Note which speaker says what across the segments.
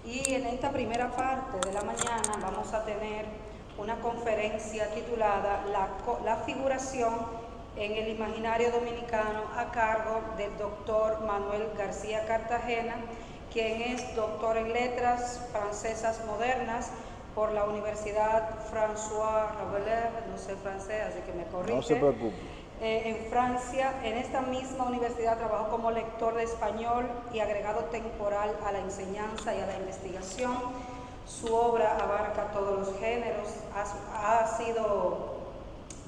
Speaker 1: Y en esta primera parte de la mañana vamos a tener una conferencia titulada La figuración en el imaginario dominicano, a cargo del doctor Manuel García Cartagena, quien es doctor en letras francesas modernas por la Universidad François Rabelais, no sé francés, así que me corrige.
Speaker 2: No se preocupe.
Speaker 1: En Francia. En esta misma universidad trabajó como lector de español y agregado temporal a la enseñanza y a la investigación. Su obra abarca todos los géneros, ha sido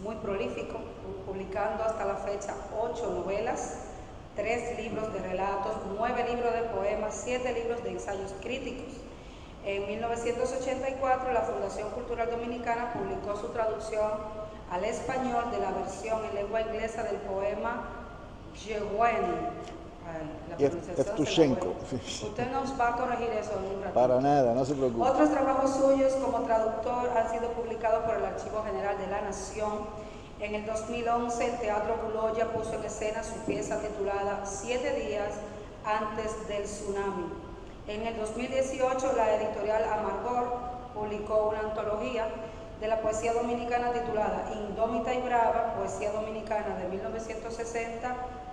Speaker 1: muy prolífico, publicando hasta la fecha 8 novelas, 3 libros de relatos, 9 libros de poemas, 7 libros de ensayos críticos. En 1984, la Fundación Cultural Dominicana publicó su traducción al español de la versión en lengua inglesa del poema Yewen.
Speaker 2: Yevtushenko.
Speaker 1: Usted nos va a corregir eso en un ratito.
Speaker 2: Para nada, no se preocupe.
Speaker 1: Otros trabajos suyos como traductor han sido publicados por el Archivo General de la Nación. En el 2011, el Teatro Buloya puso en escena su pieza titulada 7 días antes del tsunami. En el 2018, la editorial Amargor publicó una antología de la poesía dominicana titulada Indómita y Brava, Poesía Dominicana de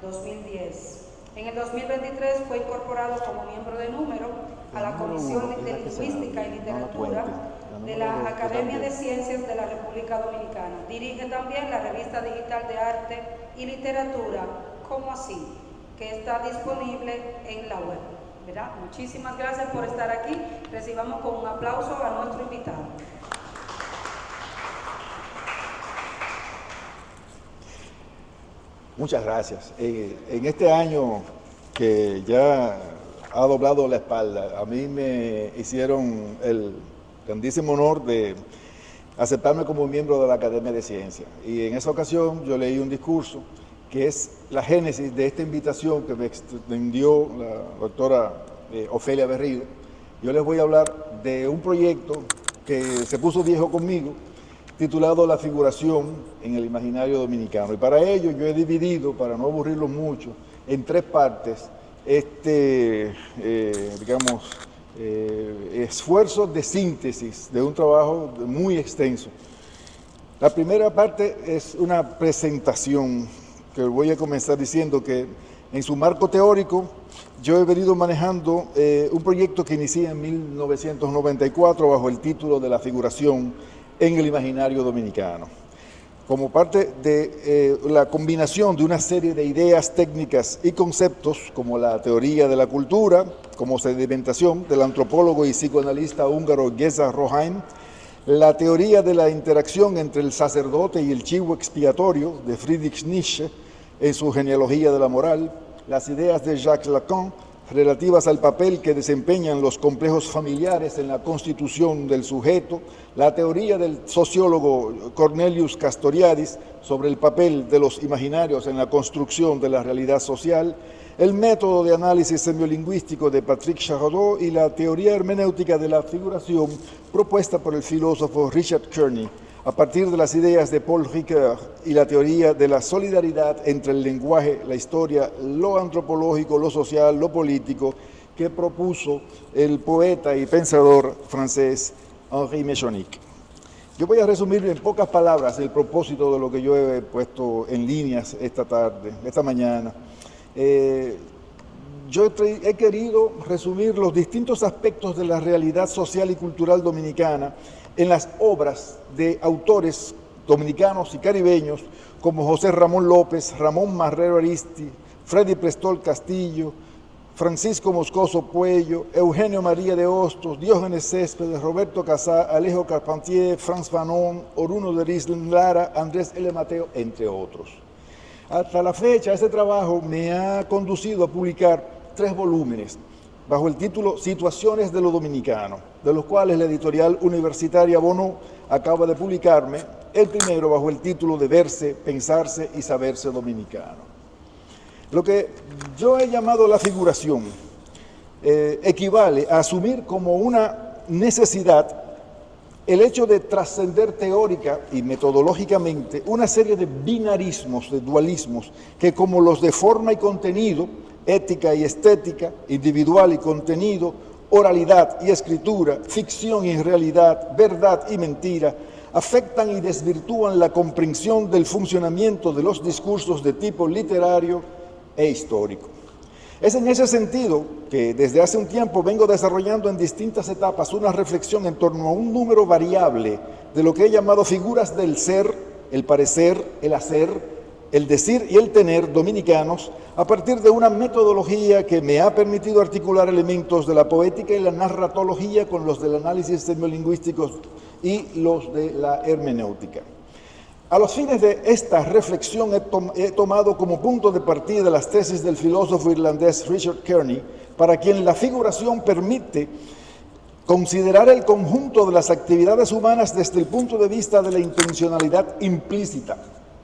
Speaker 1: 1960-2010. En el 2023 fue incorporado como miembro de número a la Comisión de Lingüística y Literatura de la Academia de Ciencias de la República Dominicana. Dirige también la revista digital de arte y literatura, ¿Cómo así?, que está disponible en la web. ¿Verdad? Muchísimas gracias por estar aquí. Recibamos con un aplauso a nuestro invitado.
Speaker 2: Muchas gracias. En este año que ya ha doblado la espalda, a mí me hicieron el grandísimo honor de aceptarme como miembro de la Academia de Ciencias. Y en esa ocasión yo leí un discurso que es la génesis de esta invitación que me extendió la doctora Ofelia Berrido. Yo les voy a hablar de un proyecto que se puso viejo conmigo, titulado La figuración en el imaginario dominicano. Y para ello yo he dividido, para no aburrirlos mucho, en 3 partes esfuerzo de síntesis de un trabajo muy extenso. La primera parte es una presentación que voy a comenzar diciendo que en su marco teórico yo he venido manejando un proyecto que inicié en 1994 bajo el título de La figuración en el imaginario dominicano, como parte de la combinación de una serie de ideas técnicas y conceptos como la teoría de la cultura, como sedimentación del antropólogo y psicoanalista húngaro Géza Rohaim, la teoría de la interacción entre el sacerdote y el chivo expiatorio de Friedrich Nietzsche en su genealogía de la moral, las ideas de Jacques Lacan relativas al papel que desempeñan los complejos familiares en la constitución del sujeto, la teoría del sociólogo Cornelius Castoriadis sobre el papel de los imaginarios en la construcción de la realidad social, el método de análisis semiolingüístico de Patrick Charrodot y la teoría hermenéutica de la figuración propuesta por el filósofo Richard Kearney, a partir de las ideas de Paul Ricoeur y la teoría de la solidaridad entre el lenguaje, la historia, lo antropológico, lo social, lo político, que propuso el poeta y pensador francés Henri Mechonic. Yo voy a resumir en pocas palabras el propósito de lo que yo he puesto en líneas esta mañana. Yo he querido resumir los distintos aspectos de la realidad social y cultural dominicana en las obras de autores dominicanos y caribeños como José Ramón López, Ramón Marrero Aristi, Freddy Prestol Castillo, Francisco Moscoso Puello, Eugenio María de Hostos, Diógenes Céspedes, Roberto Casá, Alejo Carpentier, Franz Fanon, Oruno de Rislen Lara, Andrés L. Mateo, entre otros. Hasta la fecha, este trabajo me ha conducido a publicar 3 volúmenes, bajo el título Situaciones de lo Dominicano, de los cuales la editorial universitaria Bono acaba de publicarme, el primero bajo el título de Verse, Pensarse y Saberse Dominicano. Lo que yo he llamado la figuración equivale a asumir como una necesidad el hecho de trascender teórica y metodológicamente una serie de binarismos, de dualismos, que como los de forma y contenido, ética y estética, individual y contenido, oralidad y escritura, ficción y realidad, verdad y mentira, afectan y desvirtúan la comprensión del funcionamiento de los discursos de tipo literario e histórico. Es en ese sentido que desde hace un tiempo vengo desarrollando en distintas etapas una reflexión en torno a un número variable de lo que he llamado figuras del ser, el parecer, el hacer, el decir y el tener dominicanos, a partir de una metodología que me ha permitido articular elementos de la poética y la narratología con los del análisis semiolingüístico y los de la hermenéutica. A los fines de esta reflexión he tomado como punto de partida las tesis del filósofo irlandés Richard Kearney, para quien la figuración permite considerar el conjunto de las actividades humanas desde el punto de vista de la intencionalidad implícita.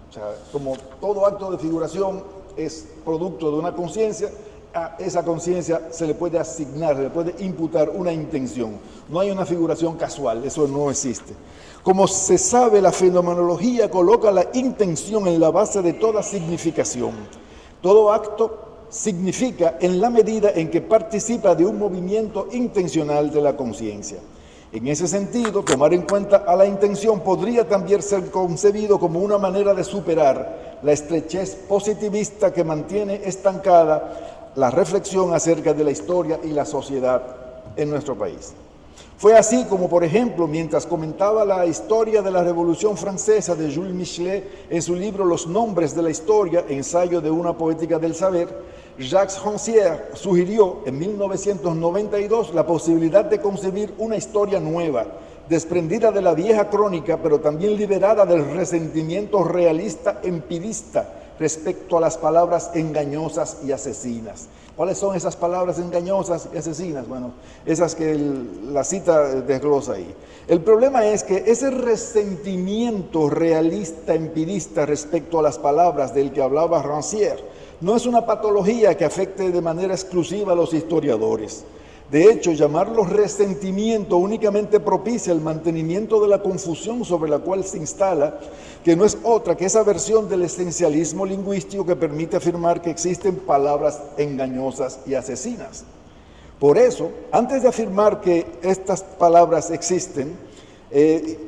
Speaker 2: O sea, como todo acto de figuración es producto de una conciencia, a esa conciencia se le puede asignar, se le puede imputar una intención. No hay una figuración casual, eso no existe. Como se sabe, la fenomenología coloca la intención en la base de toda significación. Todo acto significa en la medida en que participa de un movimiento intencional de la conciencia. En ese sentido, tomar en cuenta a la intención podría también ser concebido como una manera de superar la estrechez positivista que mantiene estancada la reflexión acerca de la historia y la sociedad en nuestro país. Fue así como, por ejemplo, mientras comentaba la historia de la Revolución Francesa de Jules Michelet en su libro Los nombres de la historia, ensayo de una poética del saber, Jacques Rancière sugirió en 1992 la posibilidad de concebir una historia nueva, desprendida de la vieja crónica, pero también liberada del resentimiento realista empirista respecto a las palabras engañosas y asesinas. ¿Cuáles son esas palabras engañosas y asesinas? Bueno, esas que la cita desglosa ahí. El problema es que ese resentimiento realista empirista respecto a las palabras del que hablaba Rancière no es una patología que afecte de manera exclusiva a los historiadores. De hecho, llamarlo resentimiento únicamente propicia el mantenimiento de la confusión sobre la cual se instala, que no es otra que esa versión del esencialismo lingüístico que permite afirmar que existen palabras engañosas y asesinas. Por eso, antes de afirmar que estas palabras existen,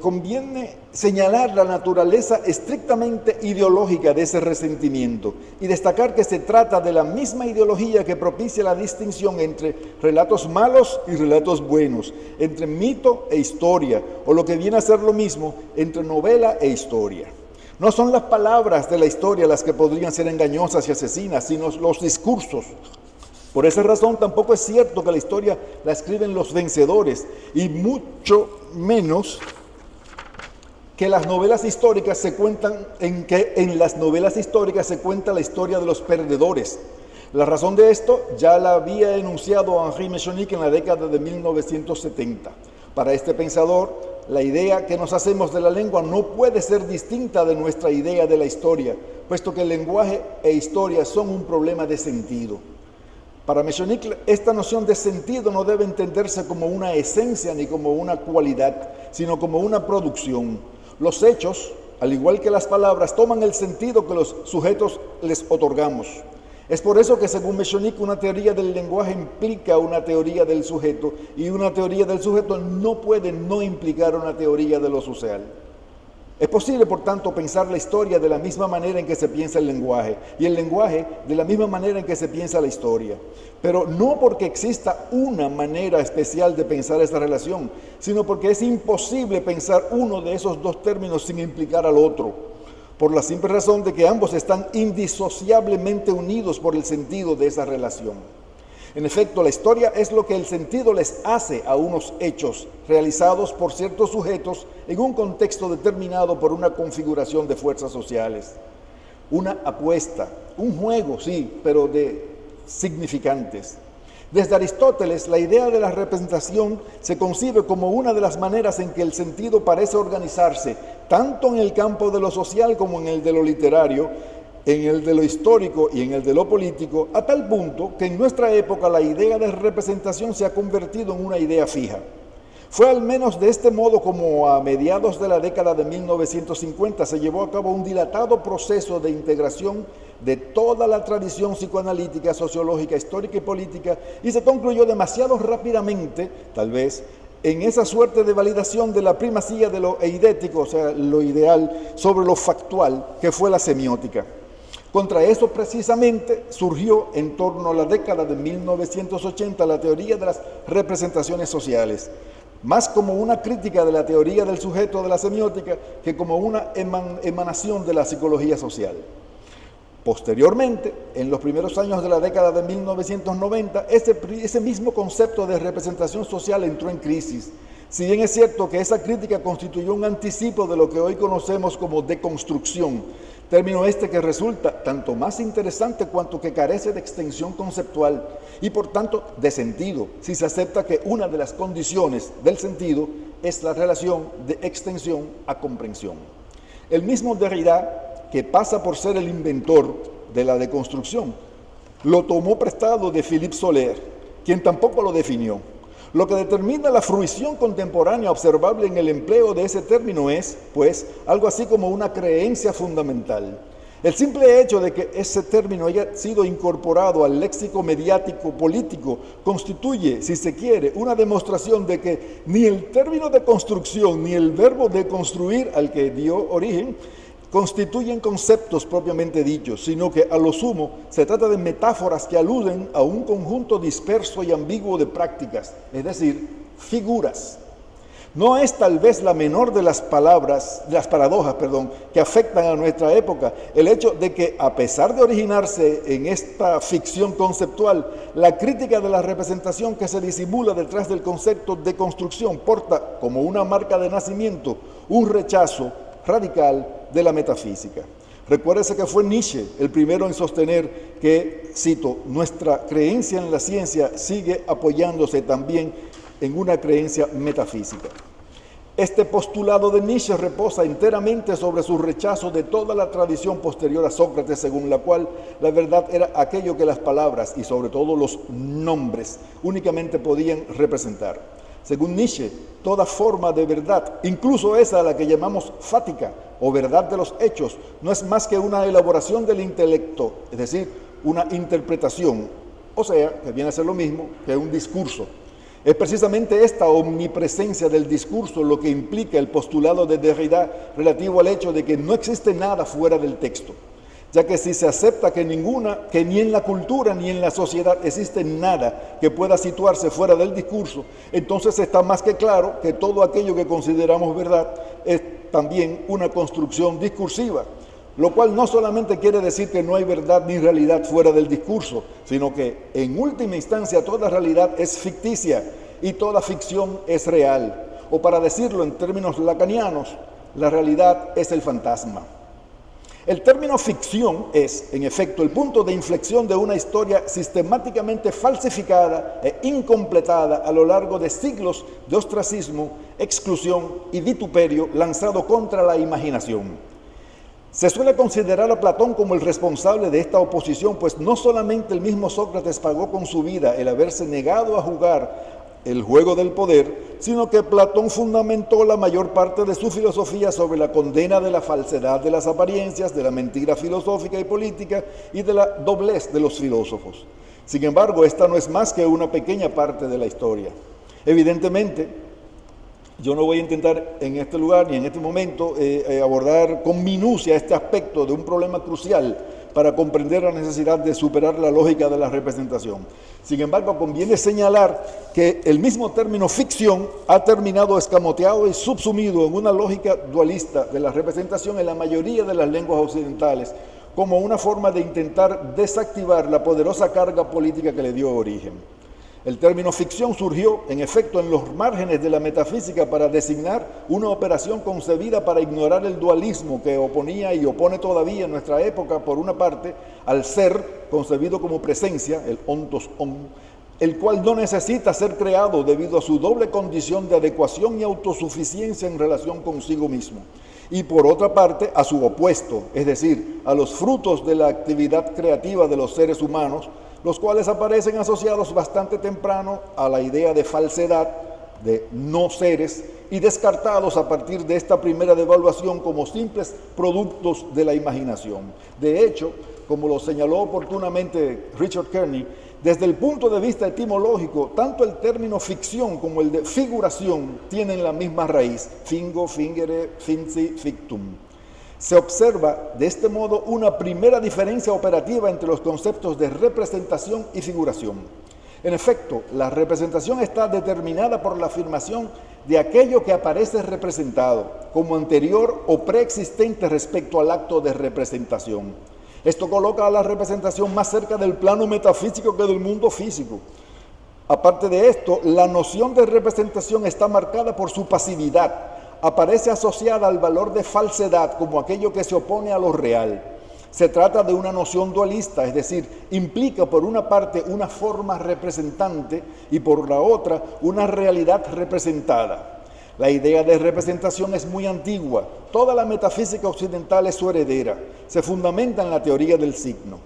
Speaker 2: conviene señalar la naturaleza estrictamente ideológica de ese resentimiento y destacar que se trata de la misma ideología que propicia la distinción entre relatos malos y relatos buenos, entre mito e historia, o lo que viene a ser lo mismo, entre novela e historia. No son las palabras de la historia las que podrían ser engañosas y asesinas, sino los discursos. Por esa razón tampoco es cierto que la historia la escriben los vencedores, y mucho menos que las novelas históricas se cuentan, en las novelas históricas se cuenta la historia de los perdedores. La razón de esto ya la había enunciado Henri Mechonic en la década de 1970. Para este pensador, la idea que nos hacemos de la lengua no puede ser distinta de nuestra idea de la historia, puesto que el lenguaje e historia son un problema de sentido. Para Mechonic, esta noción de sentido no debe entenderse como una esencia ni como una cualidad, sino como una producción. Los hechos, al igual que las palabras, toman el sentido que los sujetos les otorgamos. Es por eso que, según Mechonic, una teoría del lenguaje implica una teoría del sujeto, y una teoría del sujeto no puede no implicar una teoría de lo social. Es posible, por tanto, pensar la historia de la misma manera en que se piensa el lenguaje, y el lenguaje de la misma manera en que se piensa la historia. Pero no porque exista una manera especial de pensar esta relación, sino porque es imposible pensar uno de esos dos términos sin implicar al otro, por la simple razón de que ambos están indisociablemente unidos por el sentido de esa relación. En efecto, la historia es lo que el sentido les hace a unos hechos realizados por ciertos sujetos en un contexto determinado por una configuración de fuerzas sociales. Una apuesta, un juego, sí, pero de significantes. Desde Aristóteles, la idea de la representación se concibe como una de las maneras en que el sentido parece organizarse, tanto en el campo de lo social como en el de lo literario, en el de lo histórico y en el de lo político, a tal punto que en nuestra época la idea de representación se ha convertido en una idea fija. Fue al menos de este modo como a mediados de la década de 1950 se llevó a cabo un dilatado proceso de integración de toda la tradición psicoanalítica, sociológica, histórica y política, y se concluyó demasiado rápidamente, tal vez, en esa suerte de validación de la primacía de lo eidético, o sea, lo ideal, sobre lo factual, que fue la semiótica. Contra eso precisamente surgió en torno a la década de 1980 la teoría de las representaciones sociales, más como una crítica de la teoría del sujeto de la semiótica que como una emanación de la psicología social. Posteriormente, en los primeros años de la década de 1990, ese mismo concepto de representación social entró en crisis. Si bien es cierto que esa crítica constituyó un anticipo de lo que hoy conocemos como deconstrucción, término que resulta tanto más interesante cuanto que carece de extensión conceptual y por tanto de sentido, si se acepta que una de las condiciones del sentido es la relación de extensión a comprensión. El mismo Derrida, que pasa por ser el inventor de la deconstrucción, lo tomó prestado de Philippe Soler, quien tampoco lo definió. Lo que determina la fruición contemporánea observable en el empleo de ese término es, pues, algo así como una creencia fundamental. El simple hecho de que ese término haya sido incorporado al léxico mediático político constituye, si se quiere, una demostración de que ni el término de construcción ni el verbo de construir al que dio origen constituyen conceptos propiamente dichos, sino que a lo sumo se trata de metáforas que aluden a un conjunto disperso y ambiguo de prácticas, es decir, figuras. No es tal vez la menor de las paradojas, que afectan a nuestra época, el hecho de que, a pesar de originarse en esta ficción conceptual, la crítica de la representación que se disimula detrás del concepto de construcción porta como una marca de nacimiento un rechazo radical de la metafísica. Recuérdese que fue Nietzsche el primero en sostener que, cito, nuestra creencia en la ciencia sigue apoyándose también en una creencia metafísica. Este postulado de Nietzsche reposa enteramente sobre su rechazo de toda la tradición posterior a Sócrates, según la cual la verdad era aquello que las palabras y sobre todo los nombres únicamente podían representar. Según Nietzsche, toda forma de verdad, incluso esa a la que llamamos fática o verdad de los hechos, no es más que una elaboración del intelecto, es decir, una interpretación, o sea, que viene a ser lo mismo que un discurso. Es precisamente esta omnipresencia del discurso lo que implica el postulado de Derrida relativo al hecho de que no existe nada fuera del texto, ya que si se acepta que ni en la cultura ni en la sociedad existe nada que pueda situarse fuera del discurso, entonces está más que claro que todo aquello que consideramos verdad es también una construcción discursiva, lo cual no solamente quiere decir que no hay verdad ni realidad fuera del discurso, sino que en última instancia toda realidad es ficticia y toda ficción es real, o para decirlo en términos lacanianos, la realidad es el fantasma. El término ficción es, en efecto, el punto de inflexión de una historia sistemáticamente falsificada e incompletada a lo largo de siglos de ostracismo, exclusión y vituperio lanzado contra la imaginación. Se suele considerar a Platón como el responsable de esta oposición, pues no solamente el mismo Sócrates pagó con su vida el haberse negado a jugar el juego del poder, sino que Platón fundamentó la mayor parte de su filosofía sobre la condena de la falsedad de las apariencias, de la mentira filosófica y política y de la doblez de los filósofos. Sin embargo, esta no es más que una pequeña parte de la historia. Evidentemente, yo no voy a intentar en este lugar ni en este momento abordar con minucia este aspecto de un problema crucial para comprender la necesidad de superar la lógica de la representación. Sin embargo, conviene señalar que el mismo término ficción ha terminado escamoteado y subsumido en una lógica dualista de la representación en la mayoría de las lenguas occidentales, como una forma de intentar desactivar la poderosa carga política que le dio origen. El término ficción surgió, en efecto, en los márgenes de la metafísica para designar una operación concebida para ignorar el dualismo que oponía y opone todavía en nuestra época, por una parte, al ser concebido como presencia, el ontos on, el cual no necesita ser creado debido a su doble condición de adecuación y autosuficiencia en relación consigo mismo. Y por otra parte, a su opuesto, es decir, a los frutos de la actividad creativa de los seres humanos, los cuales aparecen asociados bastante temprano a la idea de falsedad, de no seres, y descartados a partir de esta primera devaluación como simples productos de la imaginación. De hecho, como lo señaló oportunamente Richard Kearney, desde el punto de vista etimológico, tanto el término ficción como el de figuración tienen la misma raíz, fingo, fingere, finzi, fictum. Se observa de este modo una primera diferencia operativa entre los conceptos de representación y figuración. En efecto, la representación está determinada por la afirmación de aquello que aparece representado como anterior o preexistente respecto al acto de representación. Esto coloca a la representación más cerca del plano metafísico que del mundo físico. Aparte de esto, la noción de representación está marcada por su pasividad. Aparece asociada al valor de falsedad como aquello que se opone a lo real. Se trata de una noción dualista, es decir, implica por una parte una forma representante y por la otra una realidad representada. La idea de representación es muy antigua. Toda la metafísica occidental es su heredera. Se fundamenta en la teoría del signo.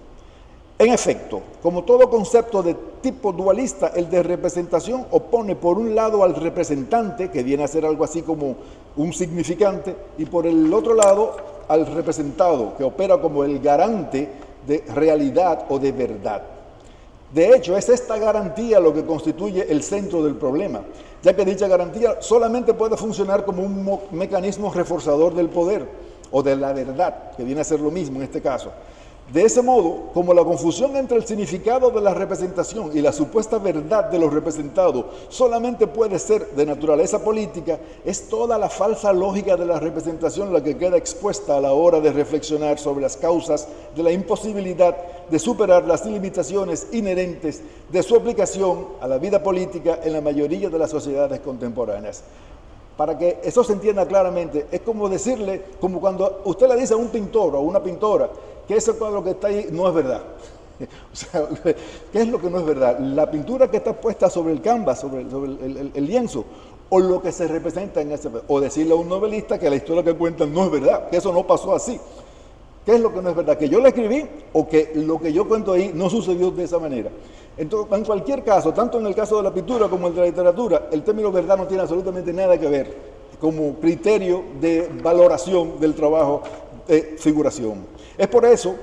Speaker 2: En efecto, como todo concepto de tipo dualista, el de representación opone por un lado al representante, que viene a ser algo así como un significante, y por el otro lado al representado, que opera como el garante de realidad o de verdad. De hecho, es esta garantía lo que constituye el centro del problema, ya que dicha garantía solamente puede funcionar como un mecanismo reforzador del poder o de la verdad, que viene a ser lo mismo en este caso. De ese modo, como la confusión entre el significado de la representación y la supuesta verdad de lo representado solamente puede ser de naturaleza política, es toda la falsa lógica de la representación la que queda expuesta a la hora de reflexionar sobre las causas de la imposibilidad de superar las limitaciones inherentes de su aplicación a la vida política en la mayoría de las sociedades contemporáneas. Para que eso se entienda claramente, es como decirle, como cuando usted le dice a un pintor o a una pintora que ese cuadro que está ahí no es verdad. O sea, ¿qué es lo que no es verdad? La pintura que está puesta sobre el canvas, sobre el lienzo, o lo que se representa en ese... O decirle a un novelista que la historia que cuentan no es verdad, que eso no pasó así. ¿Qué es lo que no es verdad? ¿Que yo la escribí o que lo que yo cuento ahí no sucedió de esa manera? Entonces, en cualquier caso, tanto en el caso de la pintura como en la literatura, el término verdad no tiene absolutamente nada que ver como criterio de valoración del trabajo de figuración. Es por eso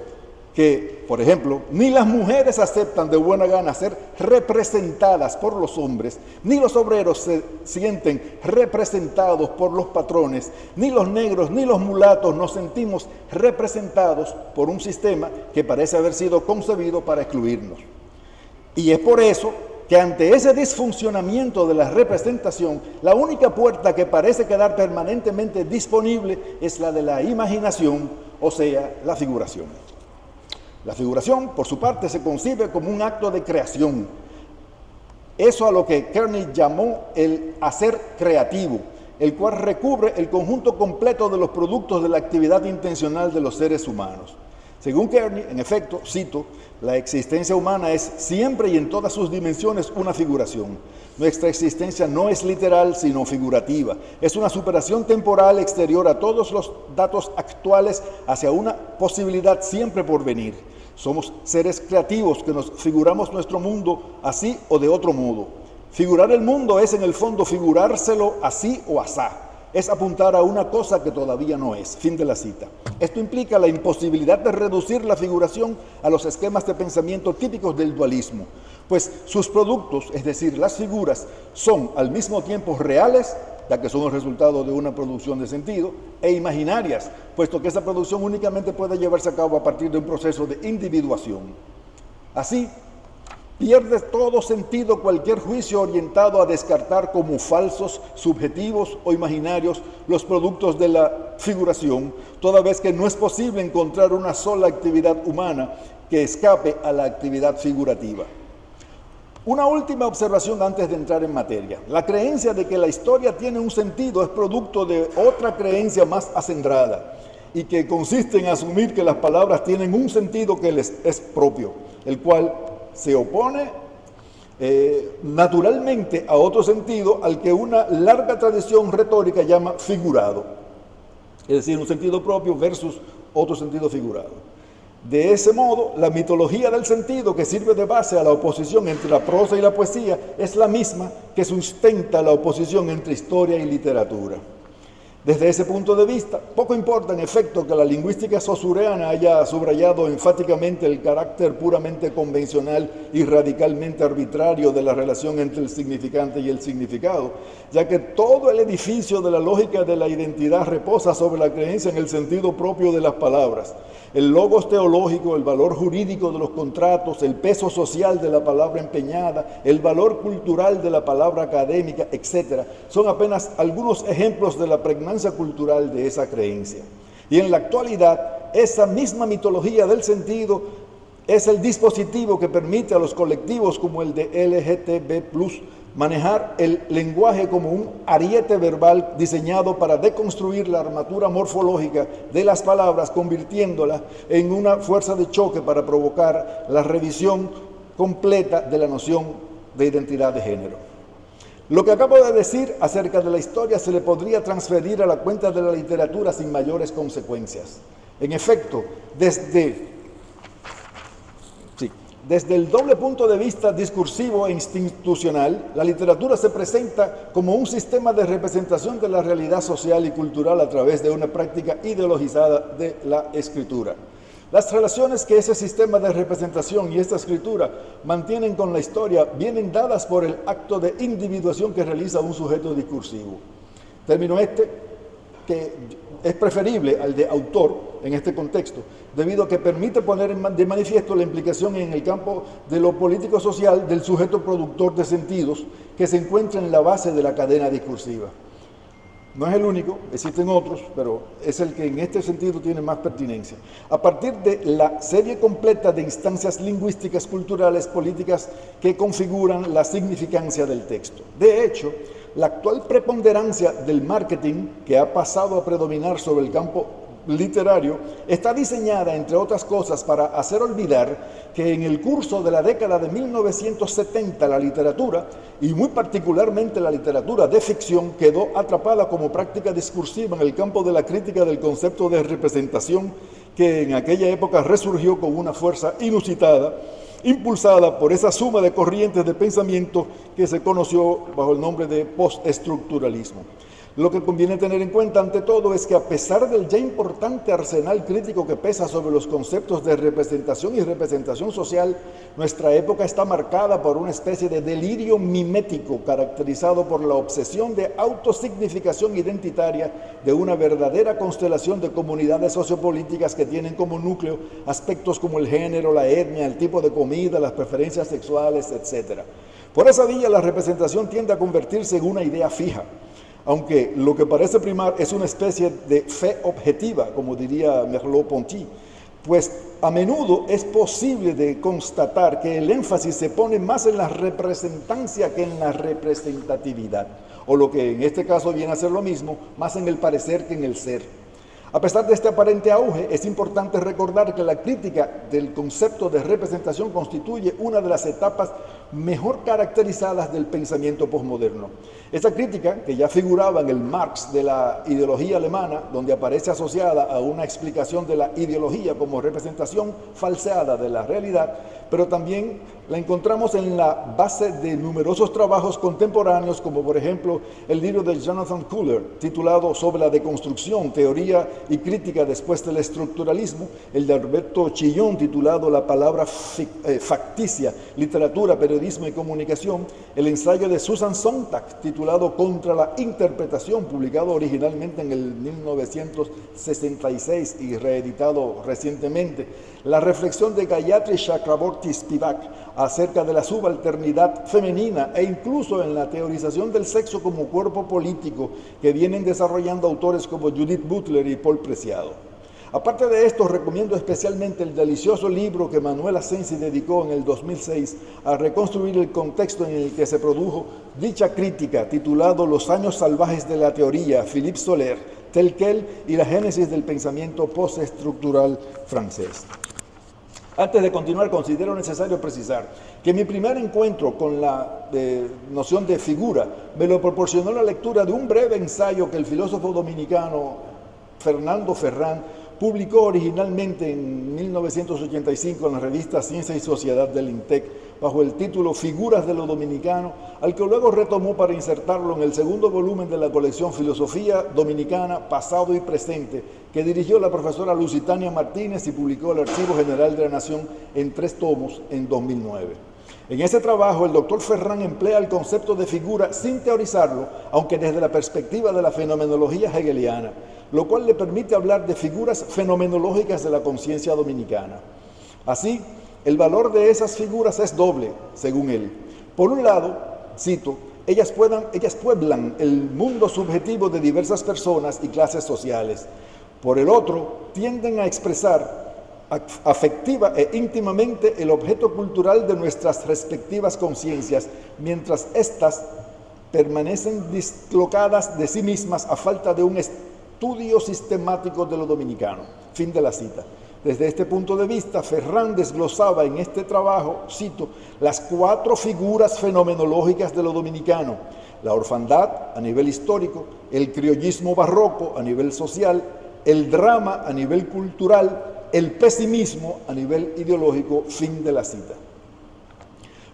Speaker 2: que, por ejemplo, ni las mujeres aceptan de buena gana ser representadas por los hombres, ni los obreros se sienten representados por los patrones, ni los negros ni los mulatos nos sentimos representados por un sistema que parece haber sido concebido para excluirnos. Y es por eso que ante ese disfuncionamiento de la representación, la única puerta que parece quedar permanentemente disponible es la de la imaginación, o sea, la figuración. La figuración, por su parte, se concibe como un acto de creación. Eso a lo que Kearney llamó el hacer creativo, el cual recubre el conjunto completo de los productos de la actividad intencional de los seres humanos. Según Kearney, en efecto, cito, la existencia humana es siempre y en todas sus dimensiones una figuración. Nuestra existencia no es literal, sino figurativa. Es una superación temporal exterior a todos los datos actuales hacia una posibilidad siempre por venir. Somos seres creativos que nos figuramos nuestro mundo así o de otro modo. Figurar el mundo es en el fondo figurárselo así o asá. Es apuntar a una cosa que todavía no es. Fin de la cita. Esto implica la imposibilidad de reducir la figuración a los esquemas de pensamiento típicos del dualismo, pues sus productos, es decir, las figuras, son al mismo tiempo reales, ya que son el resultado de una producción de sentido, e imaginarias, puesto que esa producción únicamente puede llevarse a cabo a partir de un proceso de individuación. Así, pierde todo sentido cualquier juicio orientado a descartar como falsos, subjetivos o imaginarios los productos de la figuración, toda vez que no es posible encontrar una sola actividad humana que escape a la actividad figurativa. Una última observación antes de entrar en materia. La creencia de que la historia tiene un sentido es producto de otra creencia más acendrada y que consiste en asumir que las palabras tienen un sentido que les es propio, el cual se opone naturalmente a otro sentido al que una larga tradición retórica llama figurado, es decir, un sentido propio versus otro sentido figurado. De ese modo, la mitología del sentido que sirve de base a la oposición entre la prosa y la poesía es la misma que sustenta la oposición entre historia y literatura. Desde ese punto de vista, poco importa en efecto que la lingüística saussuriana haya subrayado enfáticamente el carácter puramente convencional y radicalmente arbitrario de la relación entre el significante y el significado, ya que todo el edificio de la lógica de la identidad reposa sobre la creencia en el sentido propio de las palabras. El logos teológico, el valor jurídico de los contratos, el peso social de la palabra empeñada, el valor cultural de la palabra académica, etc., son apenas algunos ejemplos de la pregnancia cultural de esa creencia. Y en la actualidad, esa misma mitología del sentido es el dispositivo que permite a los colectivos como el de LGTB+, manejar el lenguaje como un ariete verbal diseñado para deconstruir la armadura morfológica de las palabras, convirtiéndolas en una fuerza de choque para provocar la revisión completa de la noción de identidad de género. Lo que acabo de decir acerca de la historia se le podría transferir a la cuenta de la literatura sin mayores consecuencias. En efecto, desde el doble punto de vista discursivo e institucional, la literatura se presenta como un sistema de representación de la realidad social y cultural a través de una práctica ideologizada de la escritura. Las relaciones que ese sistema de representación y esta escritura mantienen con la historia vienen dadas por el acto de individuación que realiza un sujeto discursivo. Término que es preferible al de autor en este contexto, debido a que permite poner de manifiesto la implicación en el campo de lo político-social del sujeto productor de sentidos que se encuentra en la base de la cadena discursiva. No es el único, existen otros, pero es el que en este sentido tiene más pertinencia. A partir de la serie completa de instancias lingüísticas, culturales, políticas que configuran la significancia del texto. De hecho, la actual preponderancia del marketing, que ha pasado a predominar sobre el campo literario, está diseñada, entre otras cosas, para hacer olvidar que en el curso de la década de 1970 la literatura, y muy particularmente la literatura de ficción, quedó atrapada como práctica discursiva en el campo de la crítica del concepto de representación, que en aquella época resurgió con una fuerza inusitada, impulsada por esa suma de corrientes de pensamiento que se conoció bajo el nombre de postestructuralismo. Lo que conviene tener en cuenta ante todo es que a pesar del ya importante arsenal crítico que pesa sobre los conceptos de representación y representación social, nuestra época está marcada por una especie de delirio mimético caracterizado por la obsesión de autosignificación identitaria de una verdadera constelación de comunidades sociopolíticas que tienen como núcleo aspectos como el género, la etnia, el tipo de comida, las preferencias sexuales, etc. Por esa vía la representación tiende a convertirse en una idea fija, aunque lo que parece primar es una especie de fe objetiva, como diría Merleau-Ponty, pues a menudo es posible de constatar que el énfasis se pone más en la representancia que en la representatividad, o lo que en este caso viene a ser lo mismo, más en el parecer que en el ser. A pesar de este aparente auge, es importante recordar que la crítica del concepto de representación constituye una de las etapas mejor caracterizadas del pensamiento posmoderno. Esta crítica, que ya figuraba en el Marx de la ideología alemana, donde aparece asociada a una explicación de la ideología como representación falseada de la realidad, pero también la encontramos en la base de numerosos trabajos contemporáneos, como por ejemplo el libro de Jonathan Kohler, titulado Sobre la deconstrucción, teoría y crítica después del estructuralismo, el de Alberto Chillón, titulado La palabra facticia, literatura, periodismo y comunicación, el ensayo de Susan Sontag, titulado Contra la interpretación, publicado originalmente en el 1966 y reeditado recientemente, la reflexión de Gayatri Chakraborty-Spivak acerca de la subalternidad femenina e incluso en la teorización del sexo como cuerpo político que vienen desarrollando autores como Judith Butler y Paul Preciado. Aparte de esto, recomiendo especialmente el delicioso libro que Manuel Asensi dedicó en el 2006 a reconstruir el contexto en el que se produjo dicha crítica, titulado Los años salvajes de la teoría, Philippe Soler, Tel Quel y la génesis del pensamiento postestructural francés. Antes de continuar, considero necesario precisar que mi primer encuentro con la noción de figura me lo proporcionó la lectura de un breve ensayo que el filósofo dominicano Fernando Ferrán publicó originalmente en 1985 en la revista Ciencia y Sociedad del INTEC, bajo el título Figuras de lo Dominicano, al que luego retomó para insertarlo en el segundo volumen de la colección Filosofía Dominicana, Pasado y Presente, que dirigió la profesora Lusitania Martínez y publicó el Archivo General de la Nación en 3 tomos en 2009. En ese trabajo, el doctor Ferrán emplea el concepto de figura sin teorizarlo, aunque desde la perspectiva de la fenomenología hegeliana, lo cual le permite hablar de figuras fenomenológicas de la conciencia dominicana. Así, el valor de esas figuras es doble, según él. Por un lado, cito, ellas pueblan el mundo subjetivo de diversas personas y clases sociales. Por el otro, tienden a expresar afectiva e íntimamente el objeto cultural de nuestras respectivas conciencias, mientras éstas permanecen dislocadas de sí mismas a falta de un estudio sistemático de lo dominicano. Fin de la cita. Desde este punto de vista, Ferrán desglosaba en este trabajo, cito, las 4 figuras fenomenológicas de lo dominicano: la orfandad a nivel histórico, el criollismo barroco a nivel social, el drama a nivel cultural, el pesimismo a nivel ideológico. Fin de la cita.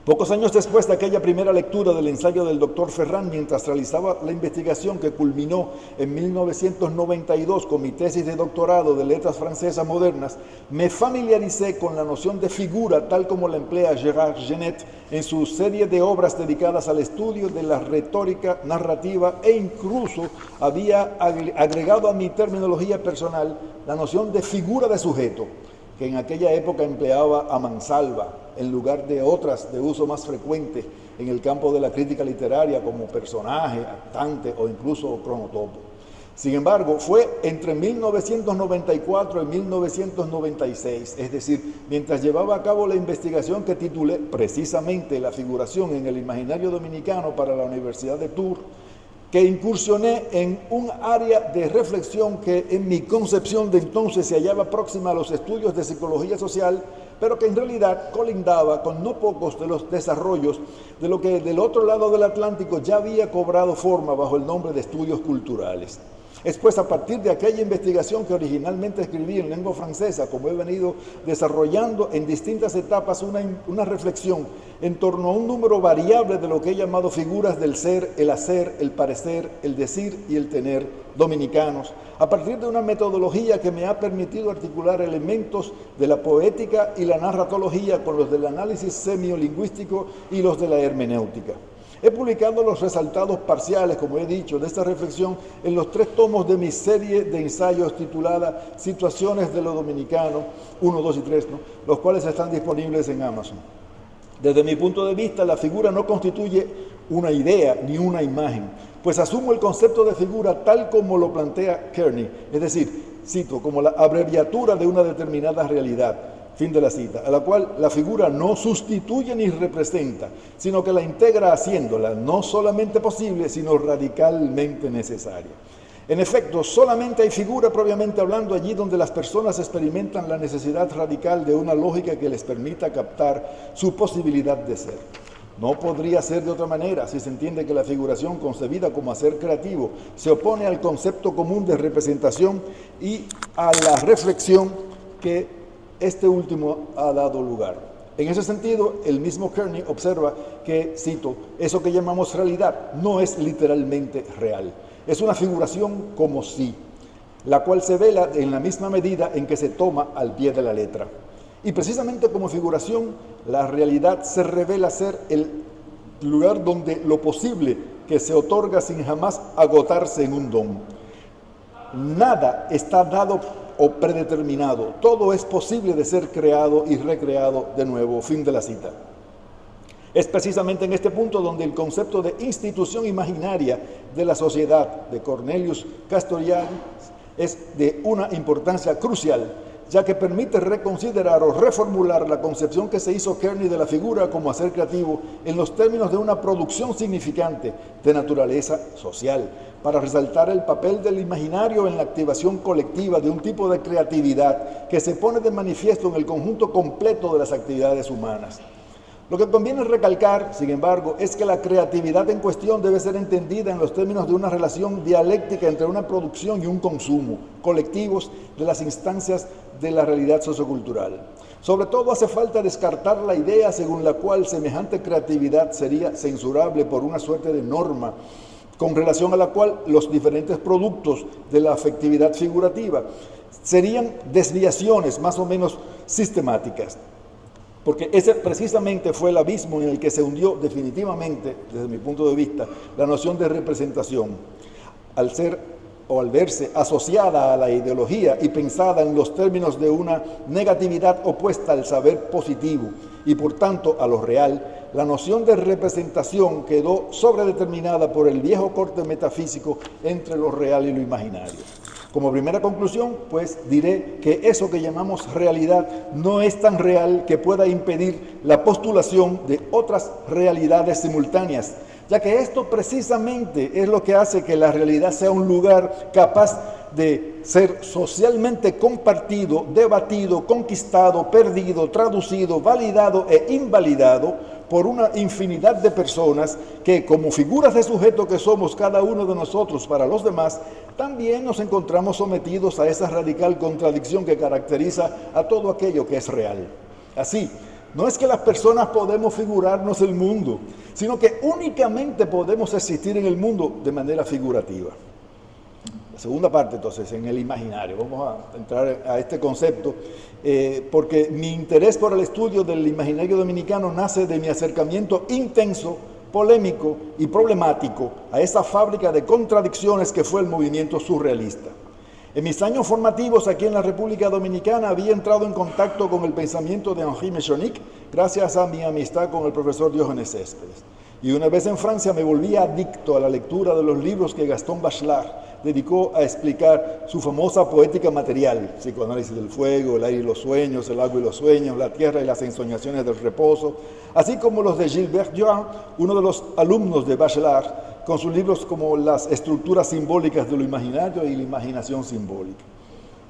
Speaker 2: Pocos años después de aquella primera lectura del ensayo del doctor Ferrán, mientras realizaba la investigación que culminó en 1992 con mi tesis de doctorado de Letras Francesas Modernas, me familiaricé con la noción de figura tal como la emplea Gérard Genet en su serie de obras dedicadas al estudio de la retórica narrativa, e incluso había agregado a mi terminología personal la noción de figura de sujeto, que en aquella época empleaba a mansalva, en lugar de otras de uso más frecuente en el campo de la crítica literaria como personaje, actante o incluso cronotopo. Sin embargo, fue entre 1994 y 1996, es decir, mientras llevaba a cabo la investigación que titulé precisamente La figuración en el imaginario dominicano para la Universidad de Tours, que incursioné en un área de reflexión que en mi concepción de entonces se hallaba próxima a los estudios de psicología social, pero que en realidad colindaba con no pocos de los desarrollos de lo que del otro lado del Atlántico ya había cobrado forma bajo el nombre de estudios culturales. Es pues a partir de aquella investigación que originalmente escribí en lengua francesa, como he venido desarrollando en distintas etapas una reflexión en torno a un número variable de lo que he llamado figuras del ser, el hacer, el parecer, el decir y el tener dominicanos, a partir de una metodología que me ha permitido articular elementos de la poética y la narratología con los del análisis semiolingüístico y los de la hermenéutica. He publicado los resaltados parciales, como he dicho, de esta reflexión en los 3 tomos de mi serie de ensayos titulada Situaciones de lo Dominicano, 1, 2 y 3, ¿no?, los cuales están disponibles en Amazon. Desde mi punto de vista, la figura no constituye una idea ni una imagen, pues asumo el concepto de figura tal como lo plantea Kearney, es decir, cito, como la abreviatura de una determinada realidad. Fin de la cita, a la cual la figura no sustituye ni representa, sino que la integra haciéndola no solamente posible, sino radicalmente necesaria. En efecto, solamente hay figura propiamente hablando allí donde las personas experimentan la necesidad radical de una lógica que les permita captar su posibilidad de ser. No podría ser de otra manera si se entiende que la figuración concebida como hacer creativo se opone al concepto común de representación y a la reflexión que este último ha dado lugar. En ese sentido, el mismo Kearney observa que, cito, eso que llamamos realidad no es literalmente real. Es una figuración como sí, la cual se vela en la misma medida en que se toma al pie de la letra. Y precisamente como figuración, la realidad se revela ser el lugar donde lo posible que se otorga sin jamás agotarse en un don. Nada está dado o predeterminado, todo es posible de ser creado y recreado de nuevo. Fin de la cita. Es precisamente en este punto donde el concepto de institución imaginaria de la sociedad de Cornelius Castoriadis es de una importancia crucial, ya que permite reconsiderar o reformular la concepción que se hizo Kearney de la figura como hacer creativo en los términos de una producción significante de naturaleza social, para resaltar el papel del imaginario en la activación colectiva de un tipo de creatividad que se pone de manifiesto en el conjunto completo de las actividades humanas. Lo que conviene recalcar, sin embargo, es que la creatividad en cuestión debe ser entendida en los términos de una relación dialéctica entre una producción y un consumo colectivos de las instancias de la realidad sociocultural. Sobre todo hace falta descartar la idea según la cual semejante creatividad sería censurable por una suerte de norma con relación a la cual los diferentes productos de la afectividad figurativa serían desviaciones más o menos sistemáticas. Porque ese precisamente fue el abismo en el que se hundió definitivamente, desde mi punto de vista, la noción de representación, al ser o al verse asociada a la ideología y pensada en los términos de una negatividad opuesta al saber positivo y por tanto a lo real. La noción de representación quedó sobredeterminada por el viejo corte metafísico entre lo real y lo imaginario. Como primera conclusión, pues diré que eso que llamamos realidad no es tan real que pueda impedir la postulación de otras realidades simultáneas, ya que esto precisamente es lo que hace que la realidad sea un lugar capaz de ser socialmente compartido, debatido, conquistado, perdido, traducido, validado e invalidado por una infinidad de personas que, como figuras de sujeto que somos cada uno de nosotros para los demás, también nos encontramos sometidos a esa radical contradicción que caracteriza a todo aquello que es real. Así, no es que las personas podemos figurarnos el mundo, sino que únicamente podemos existir en el mundo de manera figurativa. La segunda parte, entonces, en el imaginario. Vamos a entrar a este concepto, porque mi interés por el estudio del imaginario dominicano nace de mi acercamiento intenso, polémico y problemático a esa fábrica de contradicciones que fue el movimiento surrealista. En mis años formativos aquí en la República Dominicana había entrado en contacto con el pensamiento de Henri Mechonic gracias a mi amistad con el profesor Diógenes Céspedes. Y una vez en Francia me volví adicto a la lectura de los libros que Gaston Bachelard dedicó a explicar su famosa poética material, psicoanálisis del fuego, el aire y los sueños, el agua y los sueños, la tierra y las ensoñaciones del reposo, así como los de Gilbert Durand, uno de los alumnos de Bachelard, con sus libros como las estructuras simbólicas de lo imaginario y la imaginación simbólica.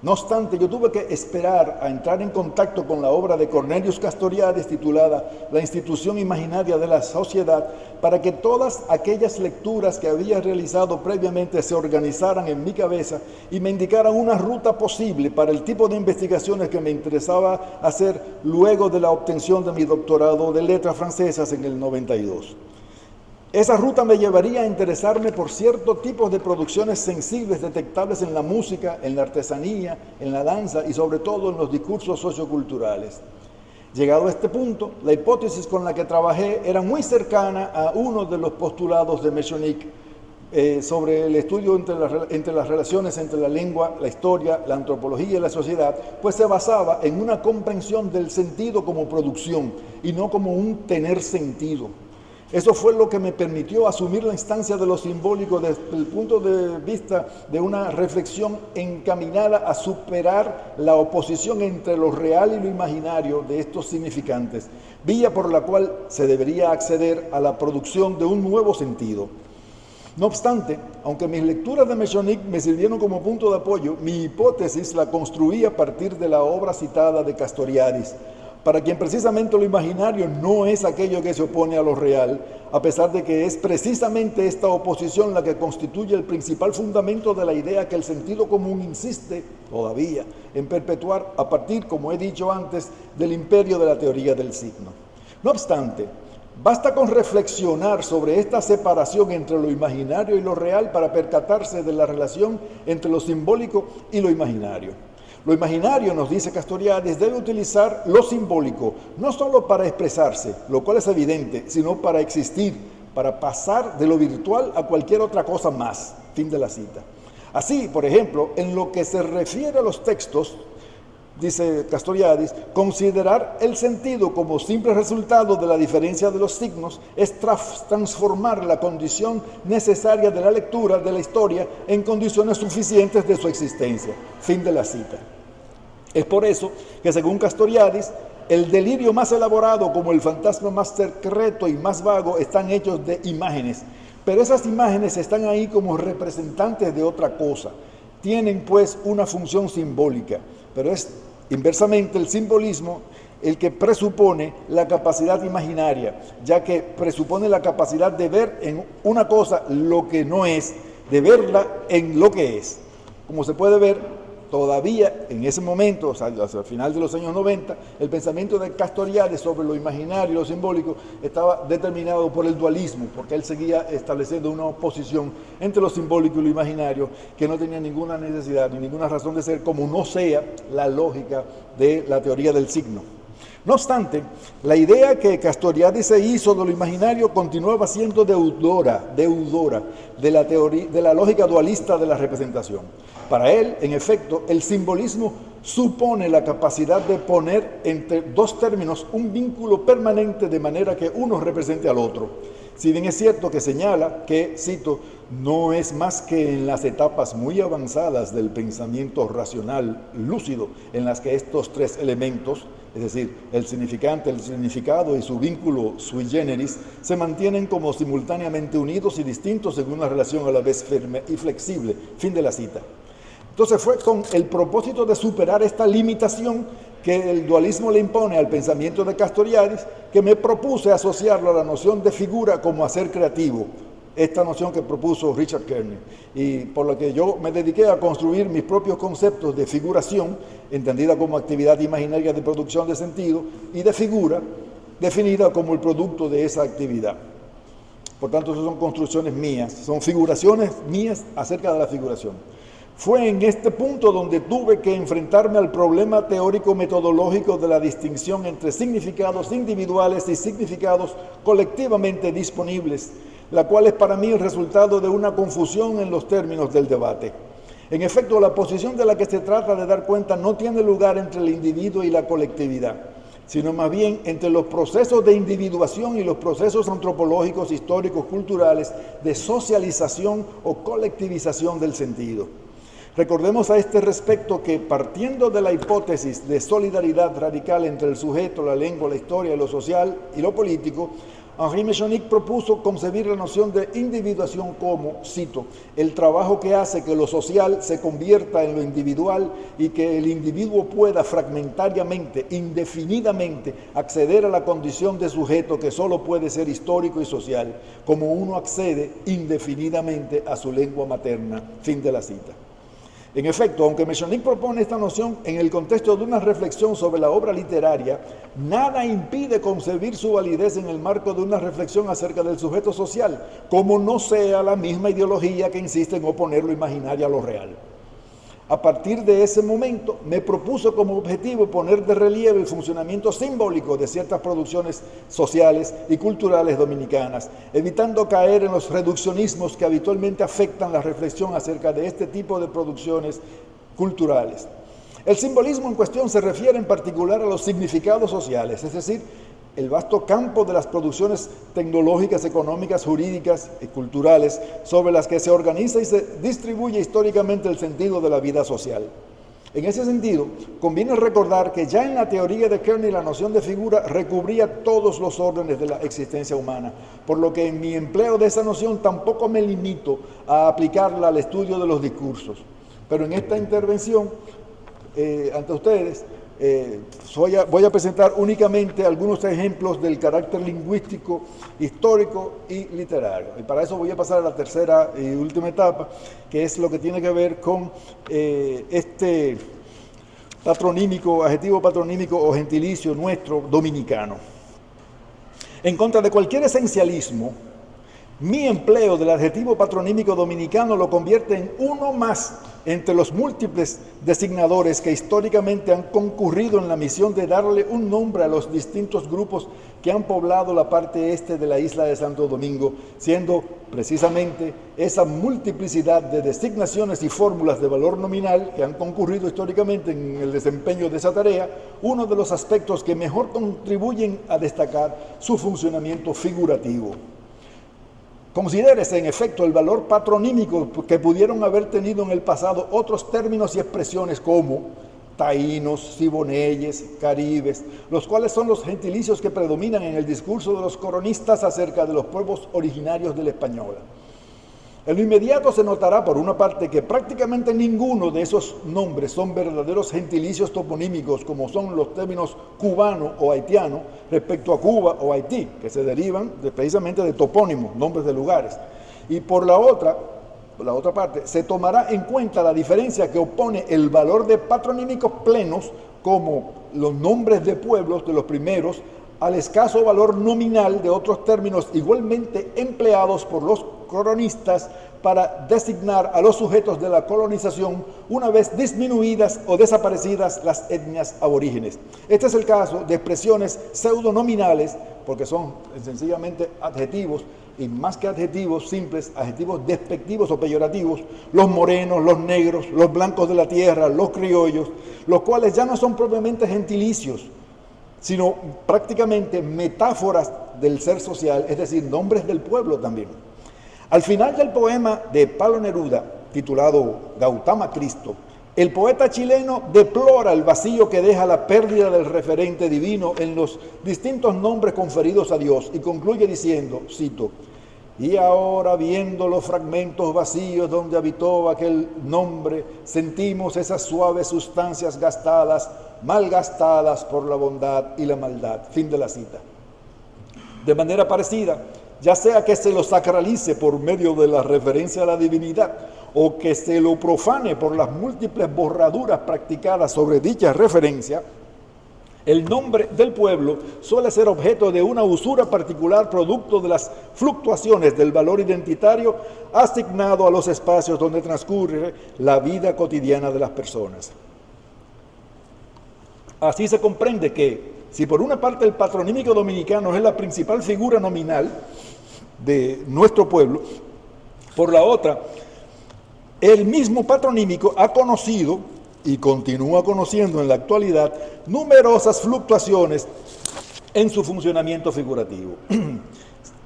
Speaker 2: No obstante, yo tuve que esperar a entrar en contacto con la obra de Cornelius Castoriadis titulada La institución imaginaria de la sociedad para que todas aquellas lecturas que había realizado previamente se organizaran en mi cabeza y me indicaran una ruta posible para el tipo de investigaciones que me interesaba hacer luego de la obtención de mi doctorado de letras francesas en el 92. Esa ruta me llevaría a interesarme por ciertos tipos de producciones sensibles detectables en la música, en la artesanía, en la danza y sobre todo en los discursos socioculturales. Llegado a este punto, la hipótesis con la que trabajé era muy cercana a uno de los postulados de Mechonic sobre el estudio entre las relaciones entre la lengua, la historia, la antropología y la sociedad, pues se basaba en una comprensión del sentido como producción y no como un tener sentido. Eso fue lo que me permitió asumir la instancia de lo simbólico desde el punto de vista de una reflexión encaminada a superar la oposición entre lo real y lo imaginario de estos significantes, vía por la cual se debería acceder a la producción de un nuevo sentido. No obstante, aunque mis lecturas de Mechonic me sirvieron como punto de apoyo, mi hipótesis la construí a partir de la obra citada de Castoriadis, para quien precisamente lo imaginario no es aquello que se opone a lo real, a pesar de que es precisamente esta oposición la que constituye el principal fundamento de la idea que el sentido común insiste todavía en perpetuar a partir, como he dicho antes, del imperio de la teoría del signo. No obstante, basta con reflexionar sobre esta separación entre lo imaginario y lo real para percatarse de la relación entre lo simbólico y lo imaginario. Lo imaginario, nos dice Castoriadis, debe utilizar lo simbólico, no solo para expresarse, lo cual es evidente, sino para existir, para pasar de lo virtual a cualquier otra cosa más. Fin de la cita. Así, por ejemplo, en lo que se refiere a los textos, dice Castoriadis, considerar el sentido como simple resultado de la diferencia de los signos es transformar la condición necesaria de la lectura de la historia en condiciones suficientes de su existencia. Fin de la cita. Es por eso que, según Castoriadis, el delirio más elaborado como el fantasma más secreto y más vago están hechos de imágenes, pero esas imágenes están ahí como representantes de otra cosa. Tienen pues una función simbólica, pero es inversamente el simbolismo el que presupone la capacidad imaginaria, ya que presupone la capacidad de ver en una cosa lo que no es, de verla en lo que es. Como se puede ver, todavía en ese momento, o sea, hacia el final de los años 90, el pensamiento de Castoriadis sobre lo imaginario y lo simbólico estaba determinado por el dualismo, porque él seguía estableciendo una oposición entre lo simbólico y lo imaginario que no tenía ninguna necesidad ni ninguna razón de ser, como no sea la lógica de la teoría del signo. No obstante, la idea que Castoriadis se hizo de lo imaginario continuaba siendo deudora de la lógica dualista de la representación. Para él, en efecto, el simbolismo supone la capacidad de poner entre dos términos un vínculo permanente de manera que uno represente al otro. Si bien es cierto que señala que, cito, no es más que en las etapas muy avanzadas del pensamiento racional lúcido en las que estos tres elementos, es decir, el significante, el significado y su vínculo sui generis, se mantienen como simultáneamente unidos y distintos en una relación a la vez firme y flexible. Fin de la cita. Entonces fue con el propósito de superar esta limitación que el dualismo le impone al pensamiento de Castoriadis que me propuse asociarlo a la noción de figura como hacer creativo, esta noción que propuso Richard Kearney, y por lo que yo me dediqué a construir mis propios conceptos de figuración, entendida como actividad imaginaria de producción de sentido, y de figura, definida como el producto de esa actividad. Por tanto, esas son construcciones mías, son figuraciones mías acerca de la figuración. Fue en este punto donde tuve que enfrentarme al problema teórico-metodológico de la distinción entre significados individuales y significados colectivamente disponibles, la cual es para mí el resultado de una confusión en los términos del debate. En efecto, la posición de la que se trata de dar cuenta no tiene lugar entre el individuo y la colectividad, sino más bien entre los procesos de individuación y los procesos antropológicos, históricos, culturales, de socialización o colectivización del sentido. Recordemos a este respecto que, partiendo de la hipótesis de solidaridad radical entre el sujeto, la lengua, la historia, lo social y lo político, Henri Mechanic propuso concebir la noción de individuación como, cito, el trabajo que hace que lo social se convierta en lo individual y que el individuo pueda fragmentariamente, indefinidamente, acceder a la condición de sujeto que solo puede ser histórico y social, como uno accede indefinidamente a su lengua materna. Fin de la cita. En efecto, aunque Mechanic propone esta noción en el contexto de una reflexión sobre la obra literaria, nada impide concebir su validez en el marco de una reflexión acerca del sujeto social, como no sea la misma ideología que insiste en oponer lo imaginario a lo real. A partir de ese momento, me propuso como objetivo poner de relieve el funcionamiento simbólico de ciertas producciones sociales y culturales dominicanas, evitando caer en los reduccionismos que habitualmente afectan la reflexión acerca de este tipo de producciones culturales. El simbolismo en cuestión se refiere en particular a los significados sociales, es decir, el vasto campo de las producciones tecnológicas, económicas, jurídicas y culturales sobre las que se organiza y se distribuye históricamente el sentido de la vida social. En ese sentido, conviene recordar que ya en la teoría de Kearney la noción de figura recubría todos los órdenes de la existencia humana, por lo que en mi empleo de esa noción tampoco me limito a aplicarla al estudio de los discursos. Pero en esta intervención, ante ustedes, voy a presentar únicamente algunos ejemplos del carácter lingüístico, histórico y literario. Y para eso voy a pasar a la tercera y última etapa, que es lo que tiene que ver con este patronímico, adjetivo patronímico o gentilicio nuestro dominicano. En contra de cualquier esencialismo, Mi empleo del adjetivo patronímico dominicano lo convierte en uno más entre los múltiples designadores que históricamente han concurrido en la misión de darle un nombre a los distintos grupos que han poblado la parte este de la isla de Santo Domingo, siendo precisamente esa multiplicidad de designaciones y fórmulas de valor nominal que han concurrido históricamente en el desempeño de esa tarea, uno de los aspectos que mejor contribuyen a destacar su funcionamiento figurativo. Considérese en efecto el valor patronímico que pudieron haber tenido en el pasado otros términos y expresiones como taínos, siboneyes, caribes, los cuales son los gentilicios que predominan en el discurso de los coronistas acerca de los pueblos originarios de la española. En lo inmediato se notará, por una parte, que prácticamente ninguno de esos nombres son verdaderos gentilicios toponímicos, como son los términos cubano o haitiano respecto a Cuba o Haití, que se derivan precisamente de topónimos, nombres de lugares. Y por la otra parte, se tomará en cuenta la diferencia que opone el valor de patronímicos plenos, como los nombres de pueblos de los primeros, al escaso valor nominal de otros términos igualmente empleados por los cronistas para designar a los sujetos de la colonización una vez disminuidas o desaparecidas las etnias aborígenes. Este es el caso de expresiones pseudonominales, porque son sencillamente adjetivos, y más que adjetivos simples, adjetivos despectivos o peyorativos, los morenos, los negros, los blancos de la tierra, los criollos, los cuales ya no son propiamente gentilicios, sino prácticamente metáforas del ser social, es decir, nombres del pueblo también. Al final del poema de Pablo Neruda, titulado Gautama Cristo, el poeta chileno deplora el vacío que deja la pérdida del referente divino en los distintos nombres conferidos a Dios y concluye diciendo, cito, y ahora viendo los fragmentos vacíos donde habitó aquel nombre, sentimos esas suaves sustancias gastadas, malgastadas por la bondad y la maldad. Fin de la cita. De manera parecida, ya sea que se lo sacralice por medio de la referencia a la divinidad o que se lo profane por las múltiples borraduras practicadas sobre dicha referencia, el nombre del pueblo suele ser objeto de una usura particular producto de las fluctuaciones del valor identitario asignado a los espacios donde transcurre la vida cotidiana de las personas. Así se comprende que, si por una parte el patronímico dominicano es la principal figura nominal de nuestro pueblo, por la otra, el mismo patronímico ha conocido y continúa conociendo en la actualidad numerosas fluctuaciones en su funcionamiento figurativo.